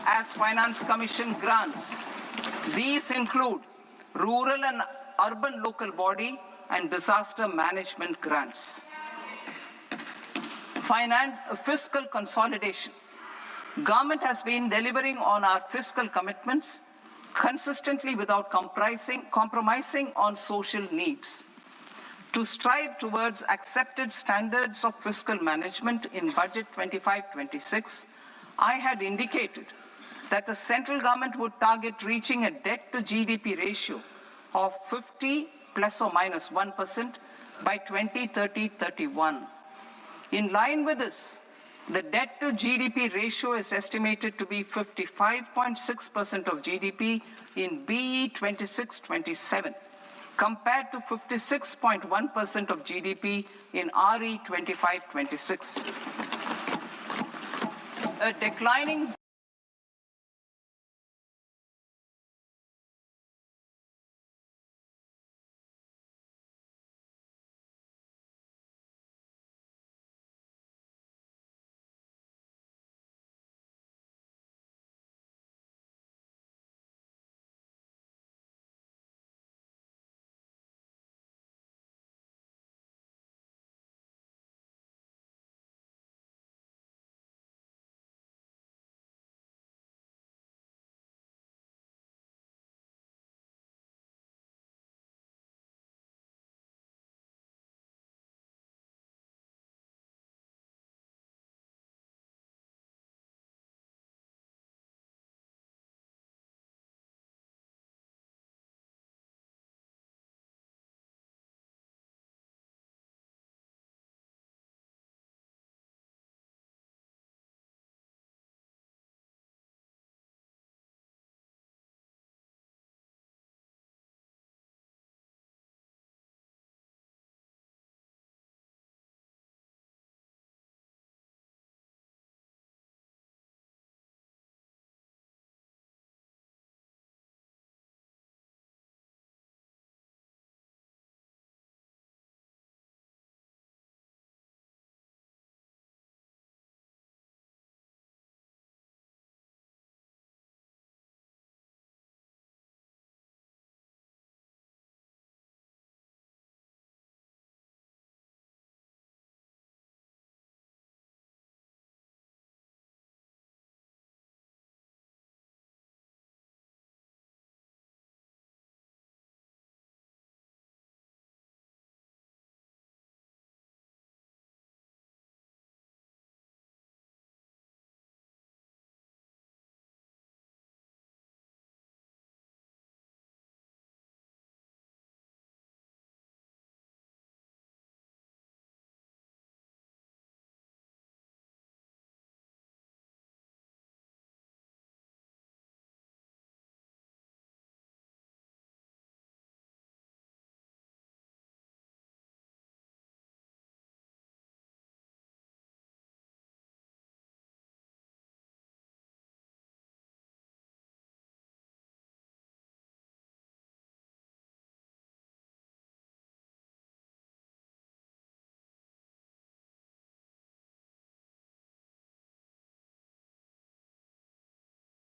as Finance Commission grants. These include rural and urban local body and disaster management grants. Fiscal consolidation. Government has been delivering on our fiscal commitments consistently without compromising on social needs. To strive towards accepted standards of fiscal management in Budget 25-26, I had indicated that the central government would target reaching a debt-to-GDP ratio of 50 plus or minus 1% by 2030-31. In line with this, the debt-to-GDP ratio is estimated to be 55.6% of GDP in BE 26-27. compared to 56.1% of GDP in RE 25-26. A declining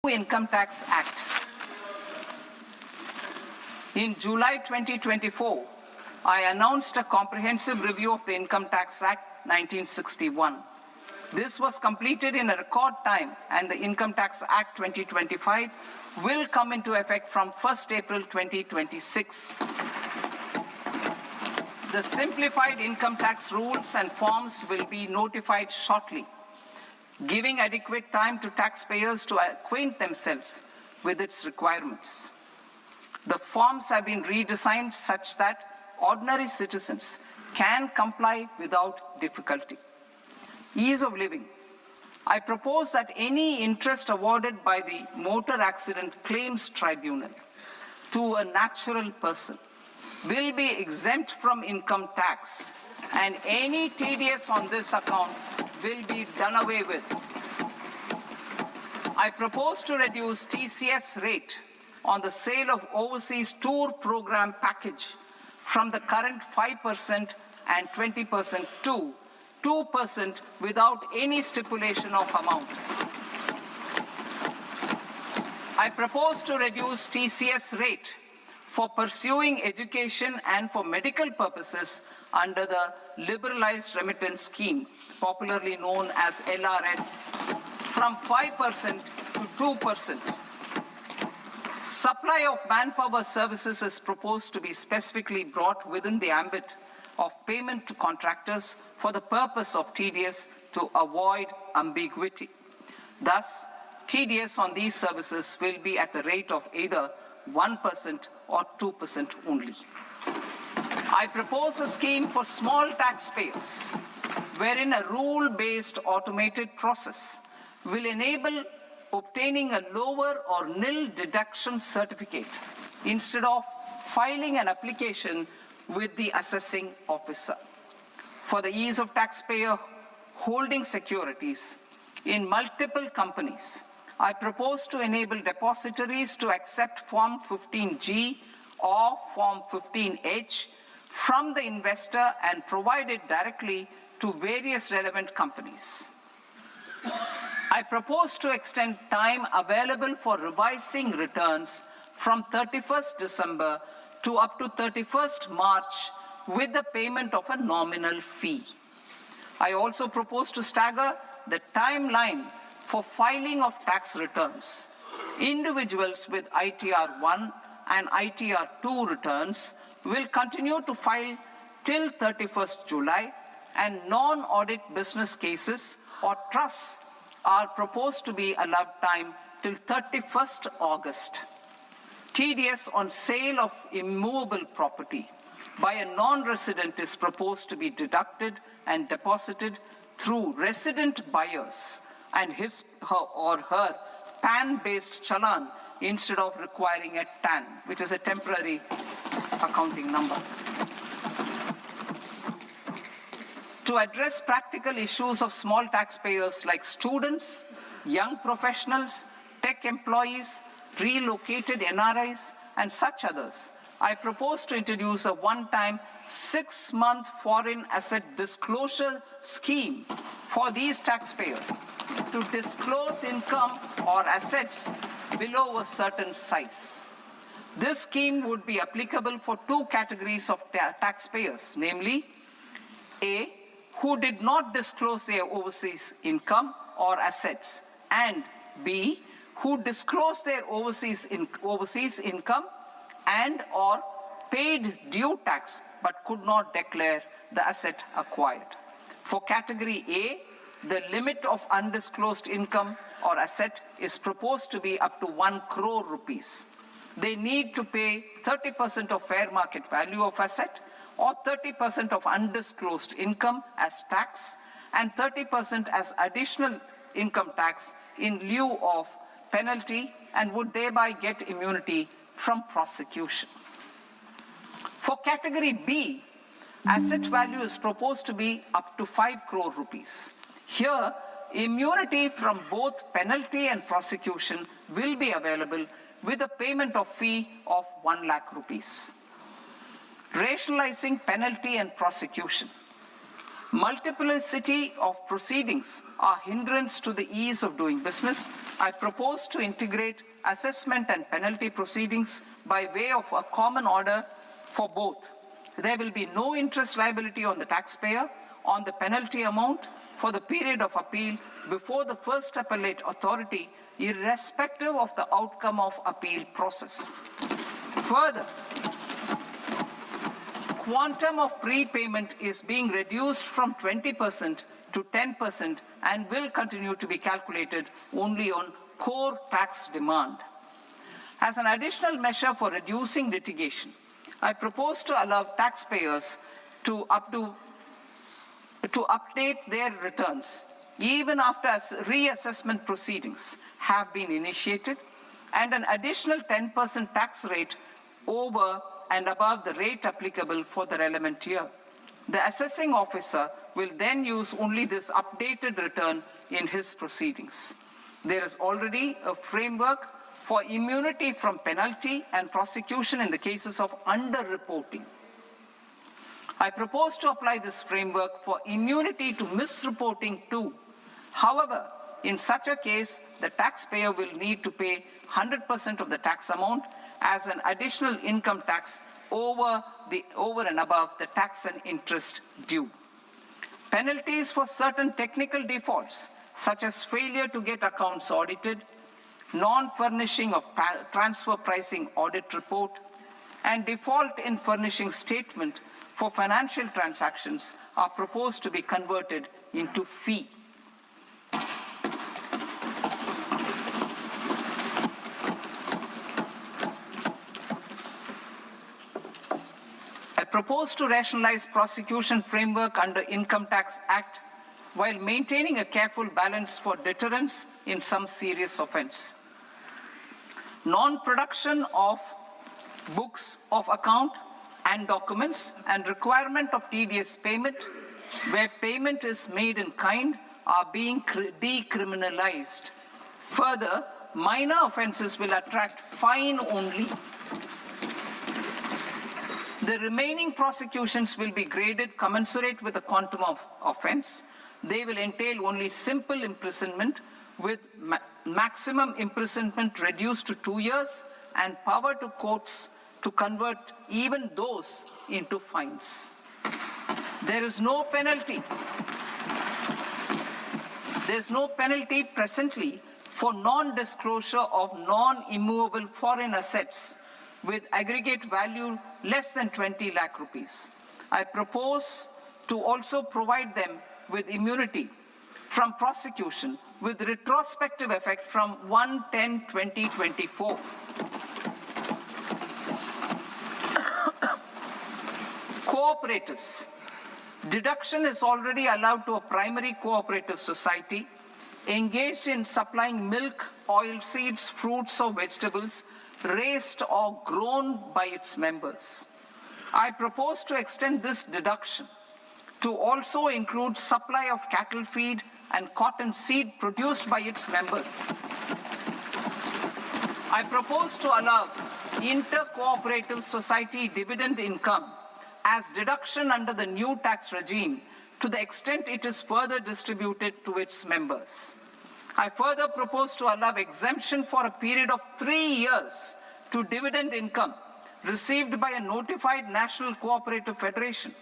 Income Tax Act. In July 2024, I announced a comprehensive review of the Income Tax Act 1961. This was completed in a record time, and the Income Tax Act 2025 will come into effect from 1st April 2026. The simplified income tax rules and forms will be notified shortly, giving adequate time to taxpayers to acquaint themselves with its requirements. The forms have been redesigned such that ordinary citizens can comply without difficulty. Ease of living. I propose that any interest awarded by the Motor Accident Claims Tribunal to a natural person will be exempt from income tax, and any TDS on this account will be done away with. I propose to reduce TCS rate on the sale of overseas tour program package from the current 5% and 20% to 2% without any stipulation of amount. I propose to reduce TCS rate for pursuing education and for medical purposes under the Liberalized Remittance Scheme, popularly known as LRS, from 5% to 2%. Supply of manpower services is proposed to be specifically brought within the ambit of payment to contractors for the purpose of TDS to avoid ambiguity. Thus, TDS on these services will be at the rate of either 1% or 2% only. I propose a scheme for small taxpayers, wherein a rule-based automated process will enable obtaining a lower or nil deduction certificate instead of filing an application with the assessing officer. For the ease of taxpayer holding securities in multiple companies, I propose to enable depositories to accept Form 15G or Form 15H from the investor and provide it directly to various relevant companies. I propose to extend time available for revising returns from 31st December to up to 31st March with the payment of a nominal fee. I also propose to stagger the timeline for filing of tax returns. Individuals with ITR 1 and ITR 2 returns will continue to file till 31st July, and non-audit business cases or trusts are proposed to be allowed time till 31st August. TDS on sale of immovable property by a non-resident is proposed to be deducted and deposited through resident buyers and his or her PAN-based challan instead of requiring a TAN, which is a temporary accounting number. To address practical issues of small taxpayers like students, young professionals, tech employees, relocated NRIs, and such others, I propose to introduce a one-time 6-month foreign asset disclosure scheme for these taxpayers to disclose income or assets below a certain size. This scheme would be applicable for two categories of taxpayers, namely, A, who did not disclose their overseas income or assets, and B, who disclosed their overseas income and or paid due tax but could not declare the asset acquired. For category A, the limit of undisclosed income or asset is proposed to be up to 1 crore rupees. They need to pay 30% of fair market value of asset or 30% of undisclosed income as tax and 30% as additional income tax in lieu of penalty, and would thereby get immunity from prosecution. For category B, asset value is proposed to be up to 5 crore rupees. Here, immunity from both penalty and prosecution will be available with a payment of fee of 1 lakh rupees. Rationalizing penalty and prosecution. Multiplicity of proceedings are hindrance to the ease of doing business. I propose to integrate assessment and penalty proceedings by way of a common order for both. There will be no interest liability on the taxpayer on the penalty amount for the period of appeal before the first appellate authority, irrespective of the outcome of appeal process. Further, quantum of prepayment is being reduced from 20% to 10% and will continue to be calculated only on core tax demand. As an additional measure for reducing litigation, I propose to allow taxpayers to update their returns even after reassessment proceedings have been initiated, and an additional 10% tax rate over and above the rate applicable for the relevant year. The assessing officer will then use only this updated return in his proceedings. There is already a framework for immunity from penalty and prosecution in the cases of underreporting. I propose to apply this framework for immunity to misreporting too. However, in such a case, the taxpayer will need to pay 100% of the tax amount as an additional income tax over and above the tax and interest due. Penalties for certain technical defaults, such as failure to get accounts audited, non-furnishing of transfer pricing audit report, and default in furnishing statement for financial transactions are proposed to be converted into fee. I propose to rationalize prosecution framework under Income Tax Act while maintaining a careful balance for deterrence in some serious offense. Non-production of books of account and documents and requirement of TDS payment where payment is made in kind are being decriminalized. Further, minor offenses will attract fine only. The remaining prosecutions will be graded commensurate with the quantum of offense. They will entail only simple imprisonment with maximum imprisonment reduced to 2 years and power to courts to convert even those into fines. There is no penalty. There's no penalty presently for non-disclosure of non-immovable foreign assets with aggregate value less than 20 lakh rupees. I propose to also provide them with immunity from prosecution with retrospective effect from 1/10/2024. Cooperatives. Deduction is already allowed to a primary cooperative society engaged in supplying milk, oilseeds, fruits or vegetables raised or grown by its members. I propose to extend this deduction to also include supply of cattle feed and cotton seed produced by its members. I propose to allow inter-cooperative society dividend income as deduction under the new tax regime to the extent it is further distributed to its members. I further propose to allow exemption for a period of 3 years to dividend income received by a notified national cooperative federation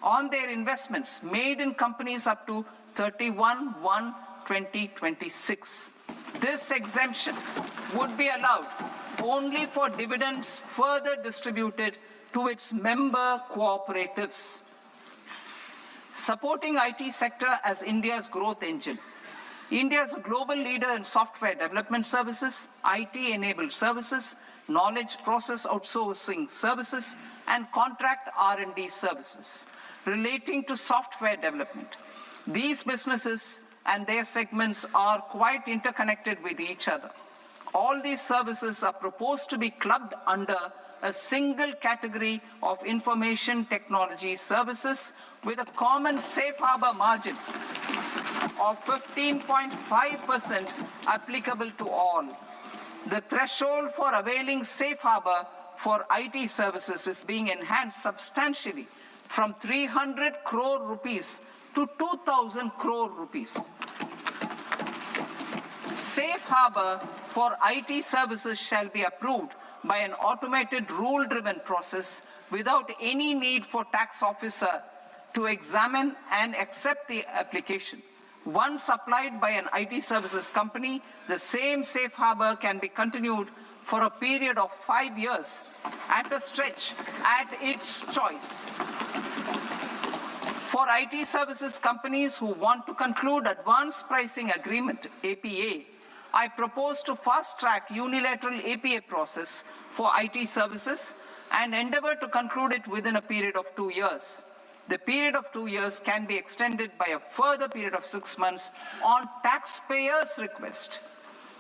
on their investments made in companies up to 31/1/2026. This exemption would be allowed only for dividends further distributed to its member cooperatives. Supporting IT sector as India's growth engine. India is a global leader in software development services, IT-enabled services, knowledge process outsourcing services, and contract R&D services relating to software development. These businesses and their segments are quite interconnected with each other. All these services are proposed to be clubbed under a single category of information technology services with a common safe harbor margin of 15.5% applicable to all. The threshold for availing safe harbor for IT services is being enhanced substantially from 300 crore rupees to 2,000 crore rupees. Safe harbor for IT services shall be approved by an automated rule-driven process without any need for tax officer to examine and accept the application. Once applied by an IT services company, the same safe harbor can be continued for a period of 5 years at a stretch at its choice. For IT services companies who want to conclude advanced pricing agreement, APA, I propose to fast-track unilateral APA process for IT services and endeavor to conclude it within a period of 2 years. The period of 2 years can be extended by a further period of 6 months on taxpayers' request.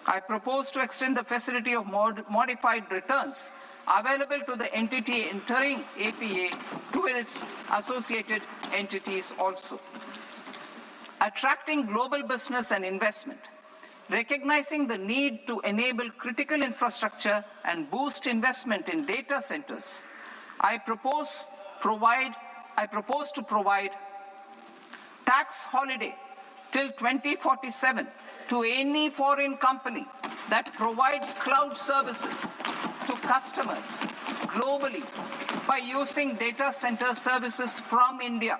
I propose to extend the facility of modified returns available to the entity entering APA to its associated entities also. Attracting global business and investment. Recognizing the need to enable critical infrastructure and boost investment in data centers, I propose to provide tax holiday till 2047 to any foreign company that provides cloud services to customers globally by using data center services from India.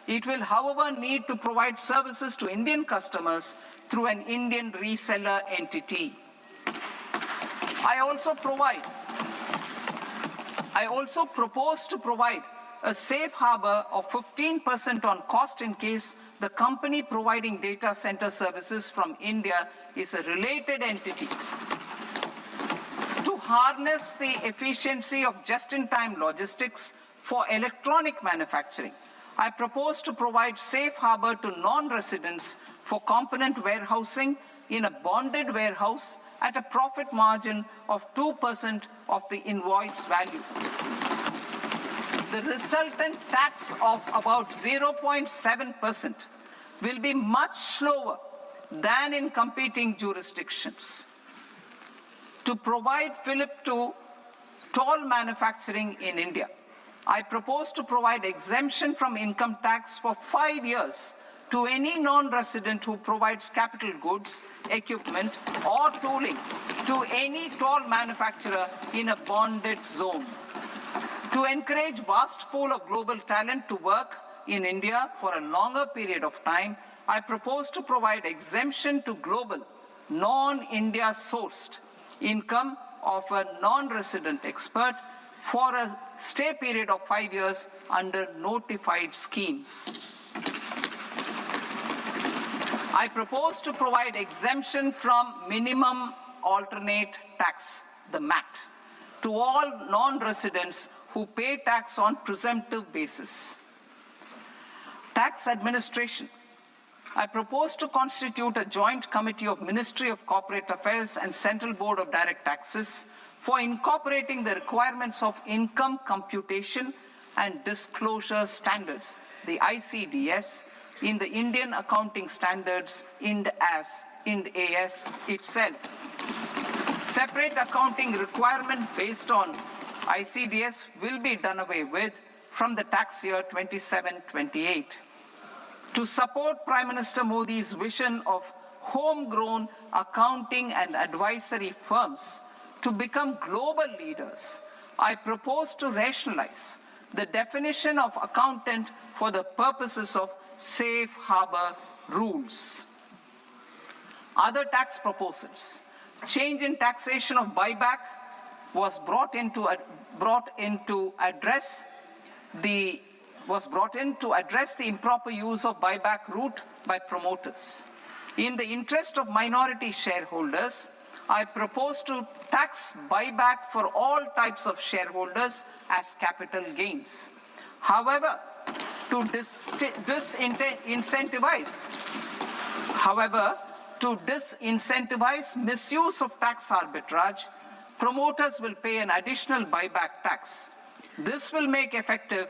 It will, however, need to provide services to Indian customers through an Indian reseller entity. I also propose to provide a safe harbor of 15% on cost in case the company providing data center services from India is a related entity. To harness the efficiency of just-in-time logistics for electronic manufacturing, I propose to provide safe harbor to non-residents for component warehousing in a bonded warehouse at a profit margin of 2% of the invoice value. The resultant tax of about 0.7% will be much lower than in competing jurisdictions. To provide fillip to toll manufacturing in India, I propose to provide exemption from income tax for 5 years to any non-resident who provides capital goods, equipment, or tooling to any toll manufacturer in a bonded zone. To encourage vast pool of global talent to work in India for a longer period of time, I propose to provide exemption to global, non-India sourced income of a non-resident expert for a stay period of 5 years under notified schemes. I propose to provide exemption from minimum alternate tax, the MAT, to all non-residents who pay tax on presumptive basis. Tax administration. I propose to constitute a joint committee of Ministry of Corporate Affairs and Central Board of Direct Taxes for incorporating the requirements of income computation and disclosure standards, the ICDS, in the Indian Accounting Standards, IND AS itself. Separate accounting requirement based on ICDS will be done away with from the tax year 27-28. To support Prime Minister Modi's vision of homegrown accounting and advisory firms to become global leaders, I propose to rationalize the definition of accountant for the purposes of safe harbor rules. Other tax proposals. Change in taxation of buyback was brought in to address the improper use of buyback route by promoters. In the interest of minority shareholders, I propose to tax buyback for all types of shareholders as capital gains. However, to disincentivize misuse of tax arbitrage, promoters will pay an additional buyback tax. This will make effective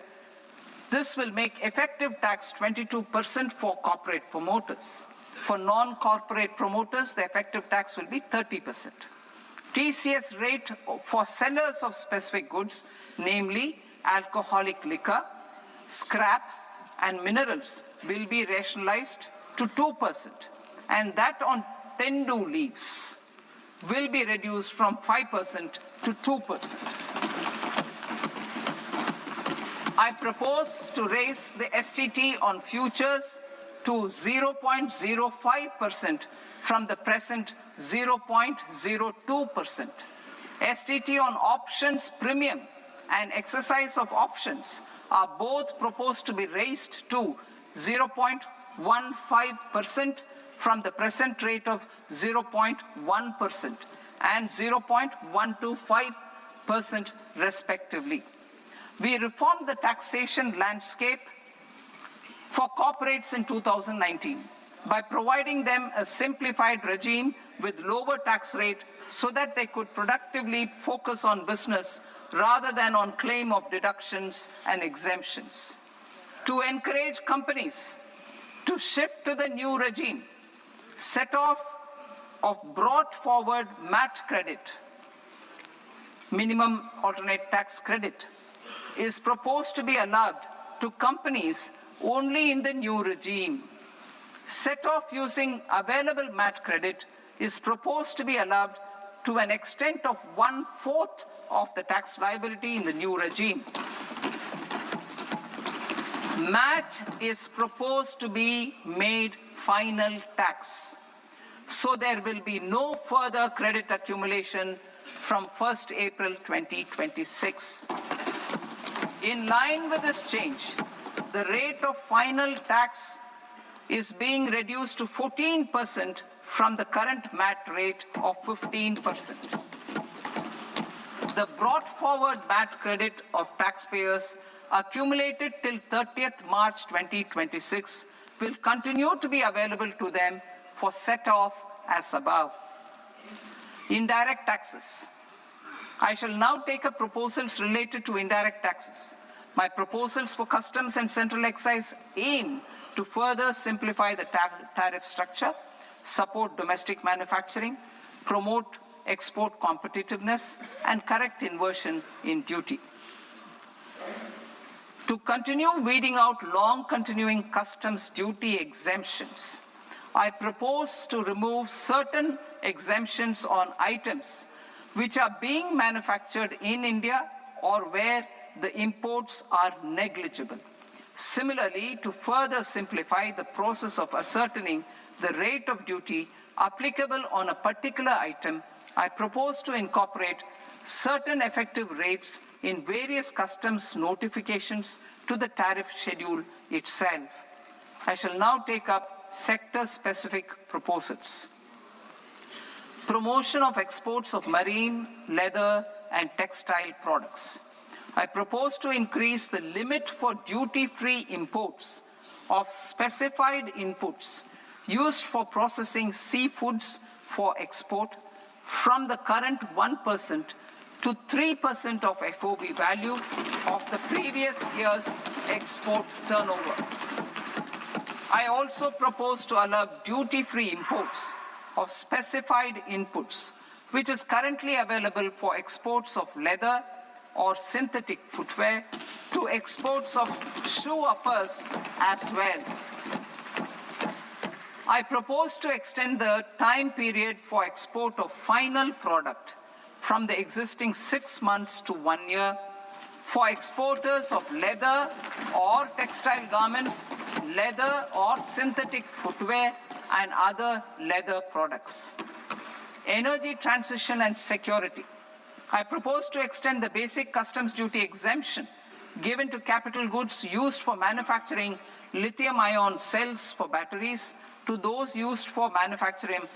tax 22% for corporate promoters. For non-corporate promoters, the effective tax will be 30%. TCS rate for sellers of specific goods, namely alcoholic liquor, scrap, and minerals, will be rationalized to 2%, and that on tendu leaves will be reduced from 5% to 2%. I propose to raise the STT on futures to 0.05% from the present 0.02%. STT on options premium and exercise of options are both proposed to be raised to 0.15% from the present rate of 0.1% and 0.125% respectively. We reformed the taxation landscape for corporates in 2019 by providing them a simplified regime with lower tax rate so that they could productively focus on business rather than on claim of deductions and exemptions. To encourage companies to shift to the new regime, set-off of brought forward MAT credit, minimum alternate tax credit, is proposed to be allowed to companies only in the new regime. Set-off using available MAT credit is proposed to be allowed to an extent of 1/4 of the tax liability in the new regime. MAT is proposed to be made final tax, so there will be no further credit accumulation from 1st April 2026. In line with this change, the rate of final tax is being reduced to 14% from the current MAT rate of 15%. The brought forward MAT credit of taxpayers accumulated till 30th March 2026 will continue to be available to them for set-off as above. Indirect taxes. I shall now take up proposals related to indirect taxes. My proposals for customs and central excise aim to further simplify the tariff structure, support domestic manufacturing, promote export competitiveness, and correct inversion in duty. To continue weeding out long-continuing customs duty exemptions, I propose to remove certain exemptions on items which are being manufactured in India or where the imports are negligible. Similarly, to further simplify the process of ascertaining the rate of duty applicable on a particular item, I propose to incorporate certain effective rates in various customs notifications to the tariff schedule itself. I shall now take up sector-specific proposals. Promotion of exports of marine, leather, and textile products. I propose to increase the limit for duty-free imports of specified inputs used for processing seafoods for export from the current 1% to 3% of FOB value of the previous year's export turnover. I also propose to allow duty-free imports of specified inputs, which is currently available for exports of leather or synthetic footwear, to exports of shoe uppers as well. I propose to extend the time period for export of final product from the existing 6 months to 1 year for exporters of leather or textile garments, leather or synthetic footwear, and other leather products. Energy transition and security. I propose to extend the basic customs duty exemption given to capital goods used for manufacturing lithium-ion cells for batteries to those used for manufacturing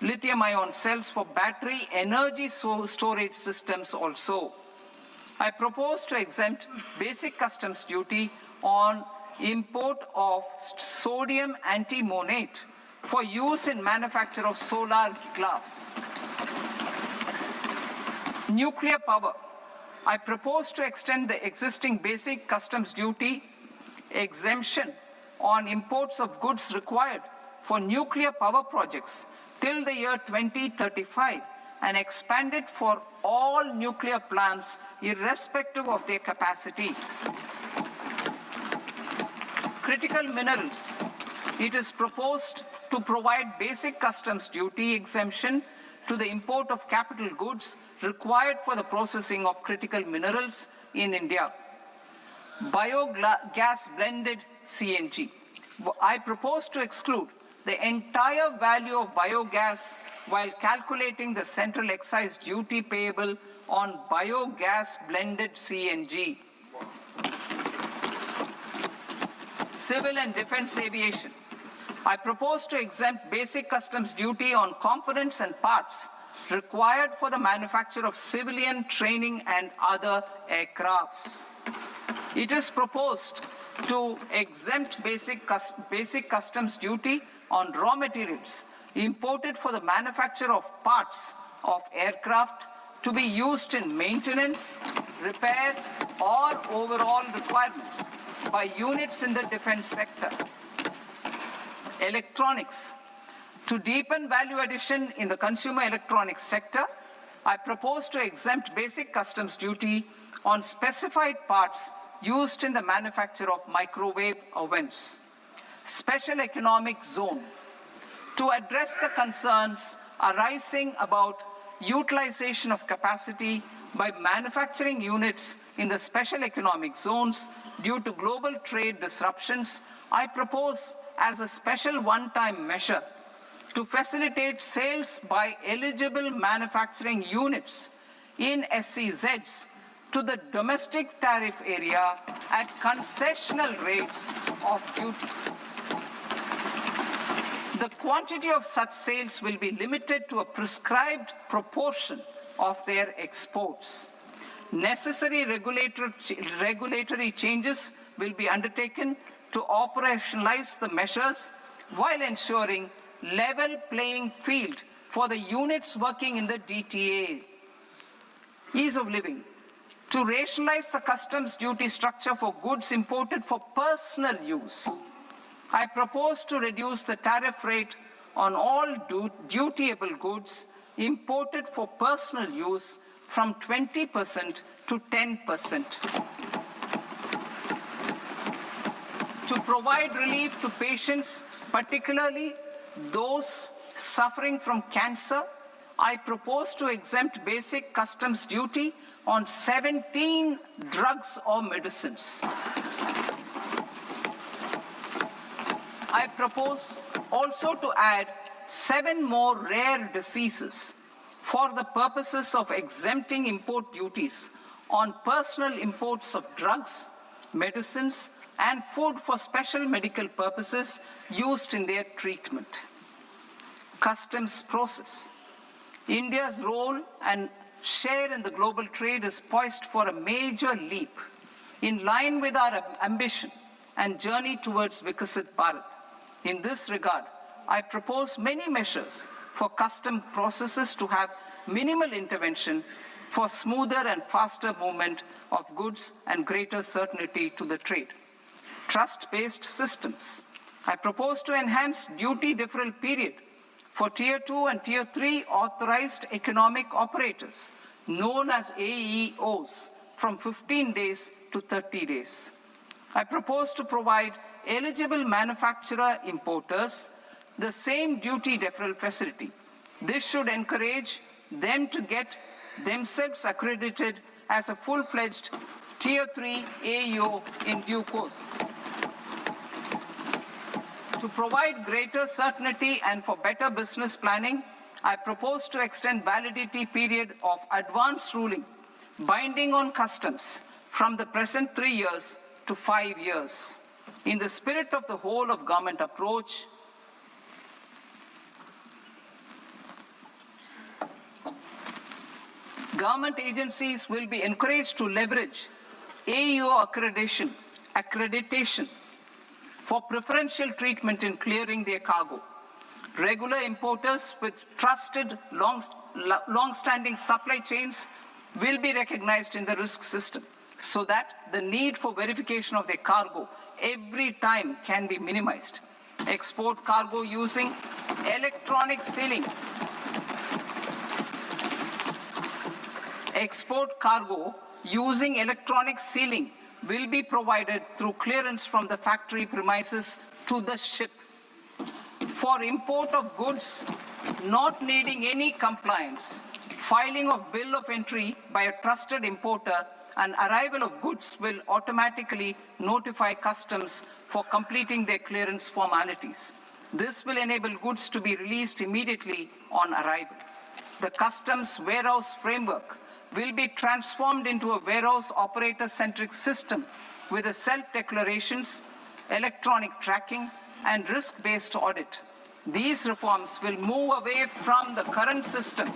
lithium-ion cells for battery energy storage systems also. I propose to exempt basic customs duty on import of sodium antimonate for use in manufacture of solar glass. Nuclear power. I propose to extend the existing basic customs duty exemption on imports of goods required for nuclear power projects till the year 2035 and expand it for all nuclear plants irrespective of their capacity. critical minerals, it is proposed to provide basic customs duty exemption to the import of capital goods required for the processing of critical minerals in India. Biogas blended CNG. I propose to exclude the entire value of biogas while calculating the central excise duty payable on biogas blended CNG. Civil and defense aviation. I propose to exempt basic customs duty on components and parts required for the manufacture of civilian training and other aircrafts. It is proposed to exempt basic customs duty on raw materials imported for the manufacture of parts of aircraft to be used in maintenance, repair, or overall requirements by units in the defense sector. Electronics. To deepen value addition in the consumer electronics sector, I propose to exempt basic customs duty on specified parts used in the manufacture of microwave ovens. Special economic zone. To address the concerns arising about utilization of capacity by manufacturing units in the special economic zones due to global trade disruptions, I propose as a special one-time measure to facilitate sales by eligible manufacturing units in SEZs to the domestic tariff area at concessional rates of duty. The quantity of such sales will be limited to a prescribed proportion of their exports. Necessary regulatory changes will be undertaken to operationalize the measures while ensuring level playing field for the units working in the DTA. Ease of living. To rationalize the customs duty structure for goods imported for personal use, I propose to reduce the tariff rate on all dutiable goods imported for personal use from 20% to 10%. To provide relief to patients, particularly those suffering from cancer, I propose to exempt basic customs duty on 17 drugs or medicines. I propose also to add 7 more rare diseases for the purposes of exempting import duties on personal imports of drugs, medicines, and food for special medical purposes used in their treatment. Customs process. India's role and share in the global trade is poised for a major leap in line with our ambition and journey towards Vikasit Bharat. In this regard, I propose many measures for custom processes to have minimal intervention for smoother and faster movement of goods and greater certainty to the trade. Trust-based systems. I propose to enhance duty deferral period for Tier 2 and Tier 3 authorized economic operators, known as AEOs, from 15 days to 30 days. I propose to provide eligible manufacturer importers the same duty deferral facility. This should encourage them to get themselves accredited as a full-fledged Tier 3 AEO in due course. To provide greater certainty and for better business planning, I propose to extend validity period of advance ruling binding on customs from the present 3 years to 5 years. In the spirit of the whole of government approach, government agencies will be encouraged to leverage AEO accreditation for preferential treatment in clearing their cargo. Regular importers with trusted, long-standing supply chains will be recognized in the risk system so that the need for verification of their cargo every time can be minimized. Export cargo using electronic sealing. Export cargo using electronic sealing will be provided through clearance from the factory premises to the ship. For import of goods not needing any compliance, filing of bill of entry by a trusted importer and arrival of goods will automatically notify customs for completing their clearance formalities. This will enable goods to be released immediately on arrival. The customs warehouse framework will be transformed into a warehouse operator-centric system with a self-declarations, electronic tracking, and risk-based audit. These reforms will move away from the current system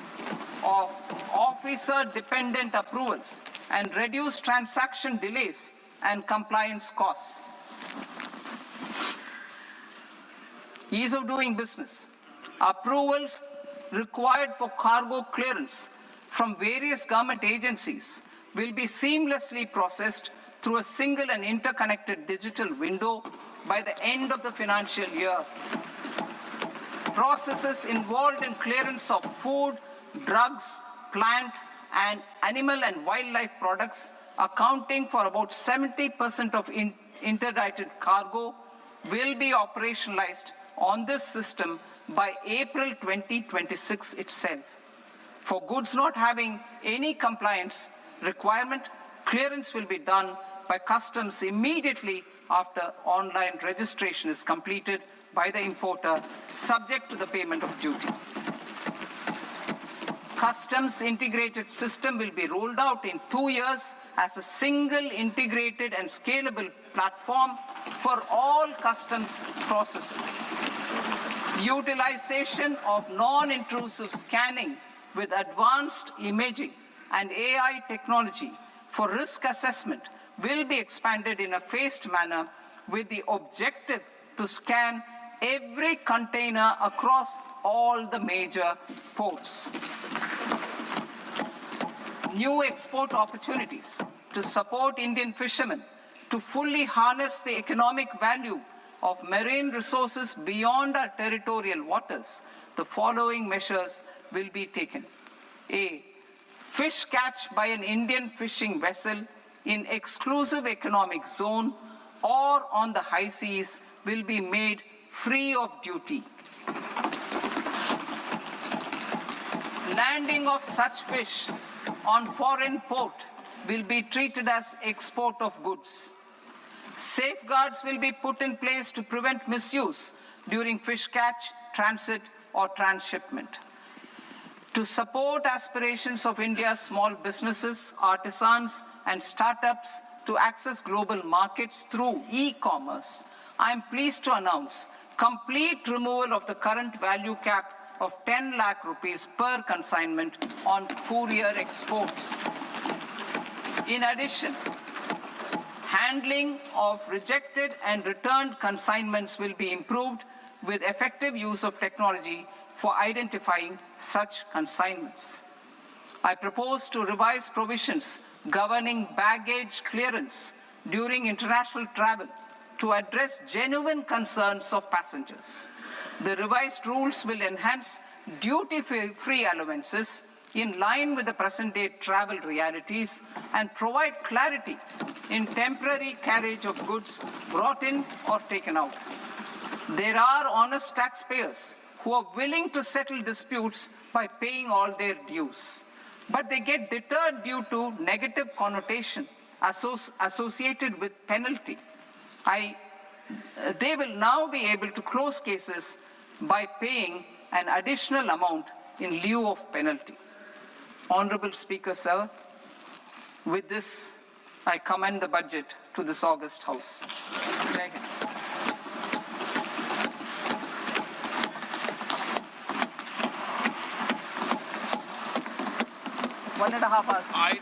of officer-dependent approvals and reduce transaction delays and compliance costs. Ease of doing business. Approvals required for cargo clearance from various government agencies will be seamlessly processed through a single and interconnected digital window by the end of the financial year. Processes involved in clearance of food, drugs, plant, and animal and wildlife products, accounting for about 70% of interdicted cargo, will be operationalized on this system by April 2026 itself. For goods not having any compliance requirement, clearance will be done by customs immediately after online registration is completed by the importer, subject to the payment of duty. Customs integrated system will be rolled out in 2 years as a single integrated and scalable platform for all customs processes. Utilization of non-intrusive scanning with advanced imaging and AI technology for risk assessment will be expanded in a phased manner with the objective to scan every container across all the major ports. New export opportunities to support Indian fishermen to fully harness the economic value of marine resources beyond our territorial waters. The following measures will be taken. A. Fish catch by an Indian fishing vessel in exclusive economic zone or on the high seas will be made free of duty. Landing of such fish on foreign port will be treated as export of goods. Safeguards will be put in place to prevent misuse during fish catch, transit, or transshipment. To support aspirations of India's small businesses, artisans, and startups to access global markets through e-commerce, I am pleased to announce complete removal of the current value cap of 10 lakh rupees per consignment on courier exports. In addition, handling of rejected and returned consignments will be improved with effective use of technology for identifying such consignments. I propose to revise provisions governing baggage clearance during international travel to address genuine concerns of passengers. The revised rules will enhance duty-free allowances in line with the present-day travel realities and provide clarity in temporary carriage of goods brought in or taken out. There are honest taxpayers who are willing to settle disputes by paying all their dues, but they get deterred due to negative connotation associated with penalty. They will now be able to close cases by paying an additional amount in lieu of penalty. Honorable Speaker, sir, with this, I commend the budget to this august House. Jai Hind. One and a half hours.